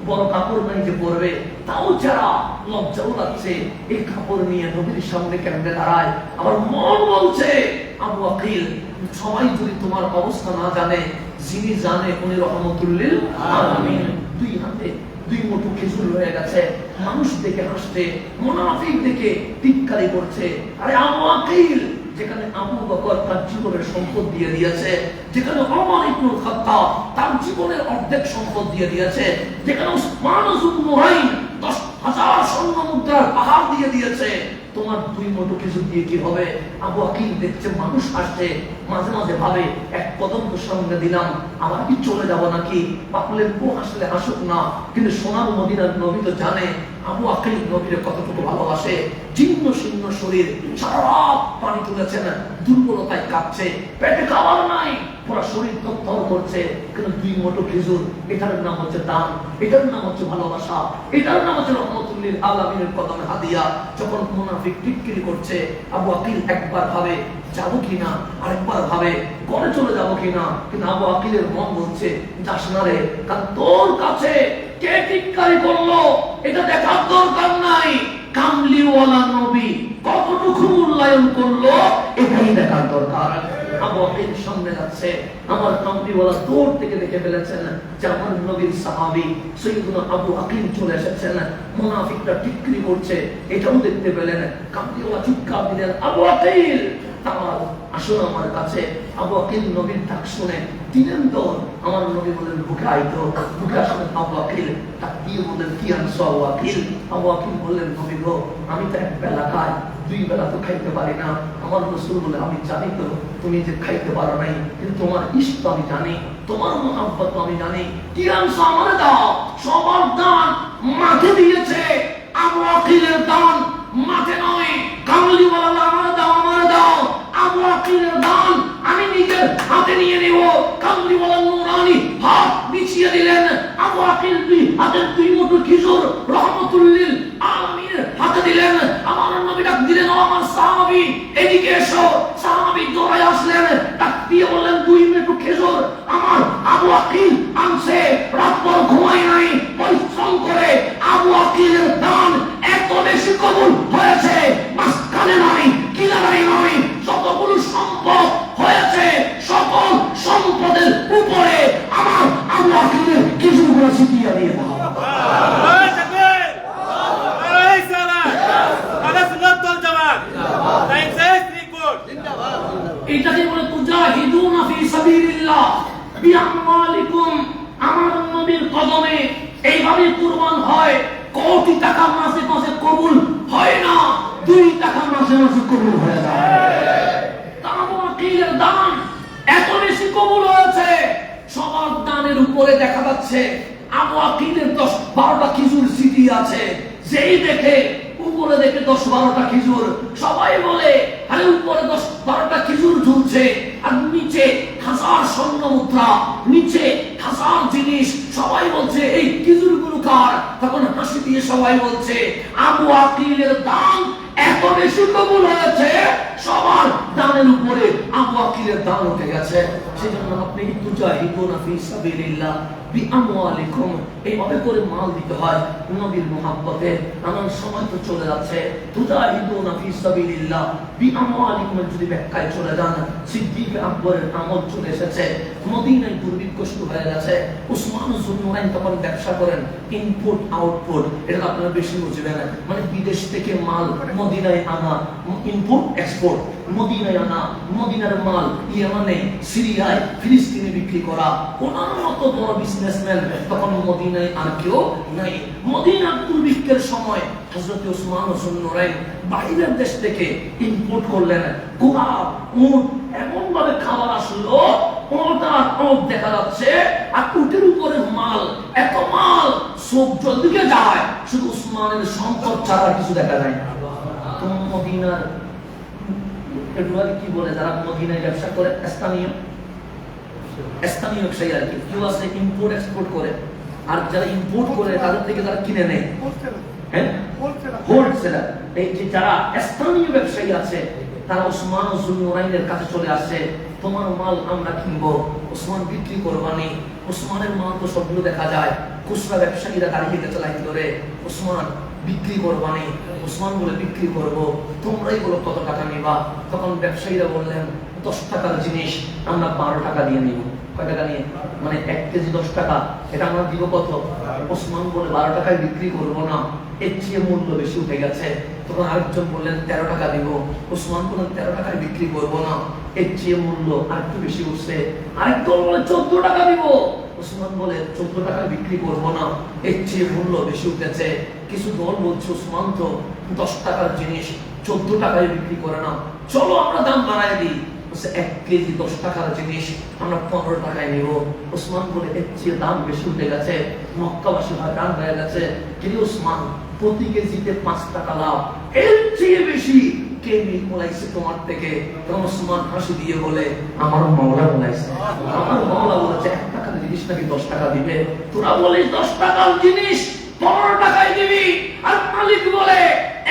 বড় কাপড় নাই যে পরবে, তাও যারা লজ্জাও লাগছে এই কাপড় নিয়ে নবীর সামনে কেমনে দাঁড়ায়। আমার মন বলছে আবু আকিল সবাই যদি তোমার অবস্থা না জানে, যিনি জানে উনি রহমতুল লিল আলামিন। 2 হাতে 2 মুঠো খেজুর হয়ে গেছে। মানুষ দেখে হাসছে, মুনাফিক দেখে টিটকারি করছে। আরে আবু আকিল, যেখানে আবু বকর তার জীবনের সম্পদ দিয়ে দিয়েছে, যেখানে ওমর ইবনুল খাত্তাব তার জীবনের অর্ধেক সম্পদ দিয়ে দিয়েছে, যেখানে উসমান ইবনে নুরাইন 10 হাজার স্বর্ণ মুদ্রার পাহাড় দিয়ে দিয়েছে, তোমার 2 মুঠো কিছু দিয়ে কি হবে? আবু আকিল দেখছে মানুষ আসছে, মাঝে মাঝে ভাবে এক কদম তো সঙ্গে দিলাম, আবার কি চলে যাব নাকি? ভাবলেন ও আসলে আসুক না, কিন্তু সোনার মদিনার নবী তো জানে আবু আকিল নবীর কতটুকু ভালোবাসে। জীর্ণ শীর্ণ শরীর, সারা রাত পানি তুলেছেন, দুর্বলতায় কাঁপছে, পেটে খাবার নাই, পুরো শরীর থরথর করছে, কিন্তু 2 মুঠো খেজুর, এটার নাম হচ্ছে দান, এটার নাম হচ্ছে ভালোবাসা, এটার নাম হচ্ছে রহমতুল্লিল আলামিনের কদমে হাদিয়া। যখন মুনাফিক বিক্রি করছে, আবু আকিল একবার ভাবে যাবো কিনা, আরেকবার ভাবে ঘরে চলে যাবো কিনা, কিন্তু আবু আকিলের মন বলছে যাস না রে, কারণ তোর কাছে কে টিক্কারি করলো এটা দেখার দরকার নাই, কামলিওয়ালা নবী কতটুকু মূল্যায়ন করলো এটাই দেখার দরকার। আবু আকিল সামনে যাচ্ছে, আমার কামলিওয়ালা দূর থেকে দেখে ফেলেছেন যে আমার নবীর সাহাবী সাইয়্যিদুনা আবু আকিল চলে এসেছেন, মুনাফিকরা টিক্কারি করছে এটাও দেখতে পেলেন। কামলিওয়ালা চিৎকার দিলেন, আবু আকিল তার আসুন আমার কাছে। আবু আকিল নবীর ডাক শুনে দিলেন তো, আমার নবী বললেন বুকে আইতো, বুকে আসলেন আবু আকিল, তাক দিয়ে বললেন কি আনছো আবু আকিল? আবু আকিল বললেন নবী গো, আমি তো 1 বেলা খাই, 2 বেলা তো খাইতে পারি না। আমার রাসূল বলে আমি জানি তো তুমি যে খাইতে পারো নাই, কিন্তু তোমার ইশক আমি জানি, তোমার মুহাব্বত আমি জানি, কি আনছো আমারে দাও। সবার দান মাঠে দিয়েছে, আবু আকিলের দান মাঠে নয়, কামলিওয়ালা আমারে দাও, আমারে দাও। আবু আকিলের দান আমি নিজের হাতে নিয়ে নেব। কামলিওয়ালা নুরানি হাত বিছিয়ে দিলেন, আবু আকিল 2 হাতের 2 মুঠো খেজুর রহমতুল্লিল আলামিনের হাতে দিলেন। আমার নবী ডাক দিলেন, ও আমার সাহাবী এদিকে এসো। সাহাবী দৌড়ে আসলেন, ডাক দিয়ে বললেন 2 মুঠো খেজুর আমার আবু আকিল আনছে, রাতভর ঘুমায় নাই, পরিশ্রম করে আবু আকিলের দান এত বেশি কবুল হয়েছে, মাঝখানে নয়, কিনারায় নয়, যতগুলো সম্পদ হয়েছে সকল সম্পদের উপরে আমার আবু আকিলের খেজুরগুলো ছিটিয়ে দিয়ে দাও। এটাকে বলে তুজাহিদুনা ফি সাবিলিল্লাহ বিআমওয়ালিকুম। আমার নবীর কদমে এইভাবে কুরবান হয়। কোটি টাকা মাসে মাসে কবুল হয় না, 2 টাকা মাসে মাসে কবুল হয়ে যায়। আবু আকিলের দান এত বেশি কবুল হয়েছে, সবার দানের উপরে দেখা যাচ্ছে আবু আকিলের 10-12টা খেজুর সিটি আছে। যেই দেখে উপরে দেখে 10-12টা খেজুর, সবাই বলে আরে উপরে 10-12টা খেজুর ঝুলছে, আর নিচে হাজার স্বর্ণ মুদ্রা, নিচে হাজার জিনিস। সবাই বলছে এই খেজুরগুলো কার? তখন হাসি দিয়ে সবাই বলছে আবু আকিলের দান এত বেশি কবুল হয়েছে, সবার দানের উপরে আবু আকিলের দান উঠে গেছে। সেজন্য আপনি তুজাহিদুনা ফি সাবিলিল্লাহ বিআমওয়ালিকুম, এইভাবে করে মাল দিতে হয় নবীর মুহাব্বতে। আমার সময় তো চলে যাচ্ছে। তুজাহিদুনা ফি সাবিলিল্লাহ বিআমওয়ালিকুম যদি ব্যাখ্যায় চলে যান, সিদ্দিক আকবরের আমল চলে এসেছে, মদিনায় দুর্ভিক্ষ শুরু হয়ে গেছে। উসমান যুন্নুরাইন তখন ব্যবসা করেন ইনপুট আউটপুট, এটা আপনারা বেশি বুঝবেন, মানে বিদেশ থেকে মাল মদিনায় আনা, ইনপুট এক্সপোর্ট, মদিনায় আনা, মদিনার মাল ইয়ামানে, সিরিয়ায়, ফিলিস্তিনে বিক্রি করা। ওনার মতো বড় বিজনেসম্যান তখন মদিনায় আর কেউ নাই। মদিনার দুর্ভিক্ষের সময় হযরত উসমান যুন্নুরাইন বাইরের দেশ থেকে ইনপুট করলেন ঘোড়া, উট, এমন ভাবে খাবার আসলো, দেখা যাচ্ছে আর উটের উপরে মাল, এত মাল সব জলদিকে যায়, শুধু উসমানের সম্পদ ছাড়া কিছু দেখা যায় না। মদিনার কি বলে যারা মদিনায় ব্যবসা করে, স্থানীয় ব্যবসায়ী আর কি, কেউ আছে ইম্পোর্ট এক্সপোর্ট করে, আর যারা ইম্পোর্ট করে তাদের থেকে তারা কিনে নেয়, হ্যাঁ হোলসেলার। এই যে যারা স্থানীয় ব্যবসায়ী আছে তারা উসমান যুন্নুরাইনের কাছে চলে আসে, তোমার মাল আমরা কিনবো, উসমান বিক্রি করবানি। উসমানের মাল তো সবগুলো দেখা যায়, খুচরা ব্যবসায়ীরা গাড়ি হেঁটে লাইন ধরে উসমান বিক্রি করবানি। উসমান বলে বিক্রি করবো, তোমরাই বলো কত টাকা নিবা। তখন ব্যবসায়ীরা বললেন 10 টাকার জিনিস আমরা 12 টাকা দিয়ে নিব। কয় টাকা নিয়ে? মানে 1 কেজি 10 টাকা, এটা আমরা দিব কত? উসমান বলে 12 টাকায় বিক্রি করবো না, এর চেয়ে মূল্য বেশি উঠে গেছে। তখন আরেকজন বললেন 13 টাকা দিব। উসমান বললেন 13 টাকায় বিক্রি করবো না, এর চেয়ে মূল্য আরেকটু বেশি উঠছে। আরেকজন বলে 14 টাকা দিব। উসমান বলে 14 টাকায় বিক্রি করবো না, এর চেয়ে মূল্য বেশি উঠেছে। কিছু দল বলছে ওসমান তো 10 টাকার জিনিস 14 টাকায় বিক্রি করে না, চলো আমরা দাম বাড়ায় দিই। 1 কেজি 10 টাকার জিনিস আমরা 15 টাকায় নিব। ওসমান বলে এর চেয়ে দাম বেশি উঠে গেছে। মক্কাবাসী হয়রান হয়ে গেছে, কিন্তু ওসমান প্রতি কেজিতে 5 টাকা লাভ, এর চেয়ে বেশি কে মোলাইছে তোমার থেকে? তখন ওসমান হাসি দিয়ে বলে আমার মাওলা মোলাইছে। আমার মাওলা বলেছে 1 টাকার জিনিস নাকি 10 টাকা দিবে, তোরা বলিস 10 টাকার জিনিস 15 টাকায় দিবি, আর মালিক বলে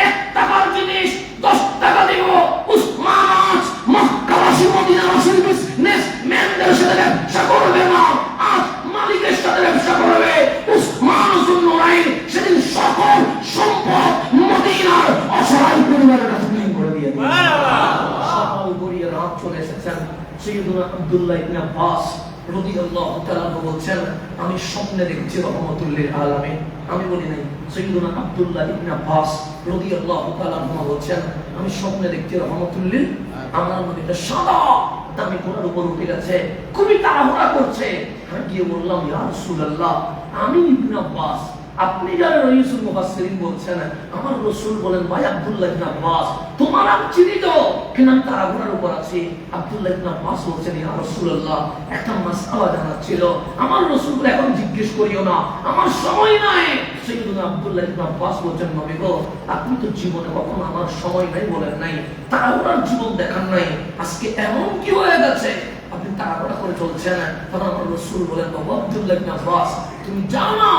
1 টাকার জিনিস 10 টাকা দিব। উসমান মক্কাবাসী মদিনাবাসীর বিজনেস ম্যানদের সাথে ব্যবসা করবে না, আজ মালিকের সাথে ব্যবসা করবে। উসমান যুন্নুরাইন সেদিন সকল সম্পদ মদিনার অসহায় পরিবারের কাছে বিলীন করে দিয়ে সকাল গড়িয়ে রাত চলে এসেছেন। সাইয়্যিদুনা আব্দুল্লাহ ইবনে আব্বাস রাদিয়াল্লাহু তাআলা বলছেন, আমি স্বপ্নে দেখছি রহমাতুল লিল আলামিন। আমি বলি নাই, সাইয়্যিদুনা আব্দুল্লাহ ইবনে আব্বাস রাদিয়াল্লাহু তাআলা বলছেন, আমি স্বপ্নে দেখছি রহমাতুল লিল। আমার নবীটা সাদা দামি ঘোড়ার উপর উঠে গেছে, খুবই তাড়াহুড়া করছে। আমি গিয়ে বললাম, ইয়া রাসূলুল্লাহ, আমি ইবনে আব্বাস, আপনি যারা রাইসুল মুফাসসিরিন বলছেন, আমার রাসূল বলেন ভাই আব্দুল্লাহ ইবনে আব্বাস, তোমার আমি চিনি তো, কিন্তু আমি তাড়াহুড়ার উপর আছি। আব্দুল্লাহ ইবনে আব্বাস বলছেন, ইয়া রাসূলুল্লাহ, একটা মাসআলা জানার ছিল। আমার রাসূল বলে এখন জিজ্ঞেস করিও না, আমার সময় নাই। সাইয়্যিদুনা আব্দুল্লাহ ইবনে আব্বাস বলছেন, নবী গো, আপনি তো জীবনে কখনো আমার সময় নাই বলেন নাই, তাড়াহুড়ার জীবন দেখান নাই, আজকে এমন কি হয়ে গেছে আপনি তাড়াহুড়া করে চলছেন? তখন আমার রাসূল বলেন, বাবা আব্দুল্লাহ ইবনে আব্বাস, তুমি জানো না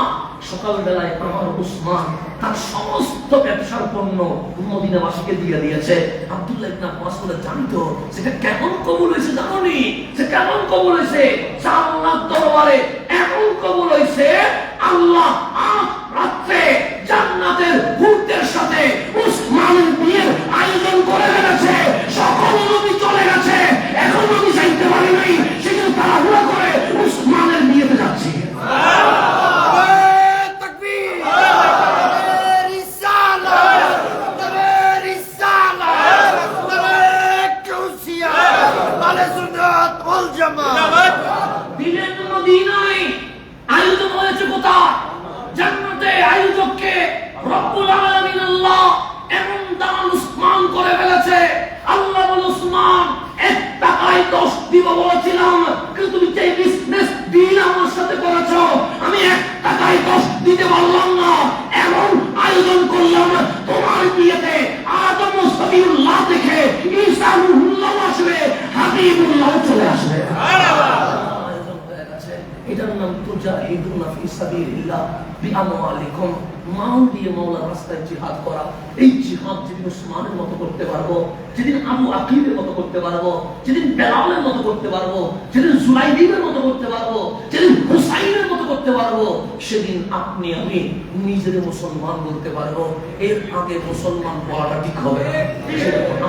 সকালবেলায় আমার উসমান তার সমস্ত ব্যবসার পণ্য মদিনাবাসীকে দিয়ে দিয়েছে। আব্দুল্লাহ ইবনে আব্বাস বলে, জানি তো, সেটা কেমন কবুল হয়েছে জানোনি? সে কেমন কবুল হয়েছে? আল্লাহর দরবারে এমন কবুল হয়েছে, আল্লাহ আজ রাতে জান্নাতের হুরদের সাথে উসমানের বিয়ের আয়োজন করে ফেলেছে। সকল নবী চলে গেছে, এখন আমি যাইতে পারি নাই, সেজন্য তাড়াহুড়া করে উসমানের বিয়েতে যাচ্ছি। দিলেন মদিনায় আয়োজন হয়েছে কোথায়? জান্নাতে। আয়োজককে রব্বুল আলামিন আল্লাহ এমন দান উসমান করে ফেলেছে। আল্লাহ বলে, উসমান 1 টাকায় 10 দিব বলেছিলাম, কিন্তু তুমি যে বিজনেস ডিল আমার সাথে করেছো, আমি 1 টাকায় 10 দিতে পারলাম না। এমন আয়োজন করলাম, তোমার বিয়েতে আদম সফিউল্লাহ থেকে ঈসা রূহুল্লাহ আসবে, হাবিবুল্লাহ চলে আসবে। এটার নাম তুজাহিদুনা ফি সাবিলিল্লাহ বিআমওয়ালিকুম, মাল দিয়ে মাওলার রাস্তায় জিহাদ করা। এই জিহাদ যেদিন উসমানের মতো করতে পারবো, যেদিন আবু আকিবের মতো করতে পারবো, যেদিন বেলালের মতো করতে পারবো, যেদিন জুলাইবিবের মতো করতে পারবো, যেদিন হুসাইনের মতো করতে পারবো, সেদিন আপনি আমি নিজের মুসলমান বলতে পারবো। এর আগে মুসলমান বলাটা ঠিক হবে না।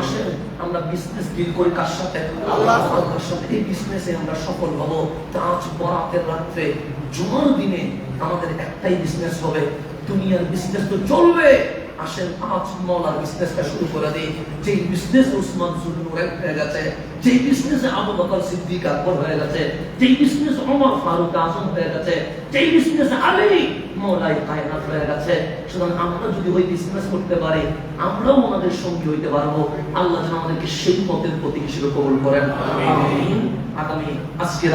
আসেন আমরা বিজনেস ডিল করি কার সাথে? আল্লাহর সাথে। এই বিজনেসে আমরা সফল হব। আজ বরাতের রাত্রে জুমার দিনে আমাদের একটাই বিজনেস হবে, দুনিয়ার বিজনেস তো চলবে। আসেন আজ মওলার বিজনেসটা শুরু করে দিই। যেই বিজনেস উসমান যুন্নুরাইন হয়ে গেছে, যেই বিজনেসে আবু বকর সিদ্দিক আকবর হয়ে গেছে, যেই বিজনেস ওমর ফারুক আজম হয়ে গেছে, যেই বিজনেসে আলী মওলাই কায়নাত হয়ে গেছে। সুতরাং আমরা যদি ওই বিজনেস করতে পারি, আমরাও ওনাদের সঙ্গী হইতে পারবো। আল্লাহ যেন আমাদেরকে সেই পথের প্রতীক হিসেবে কবুল করেন। আমিন। আগামী আজকে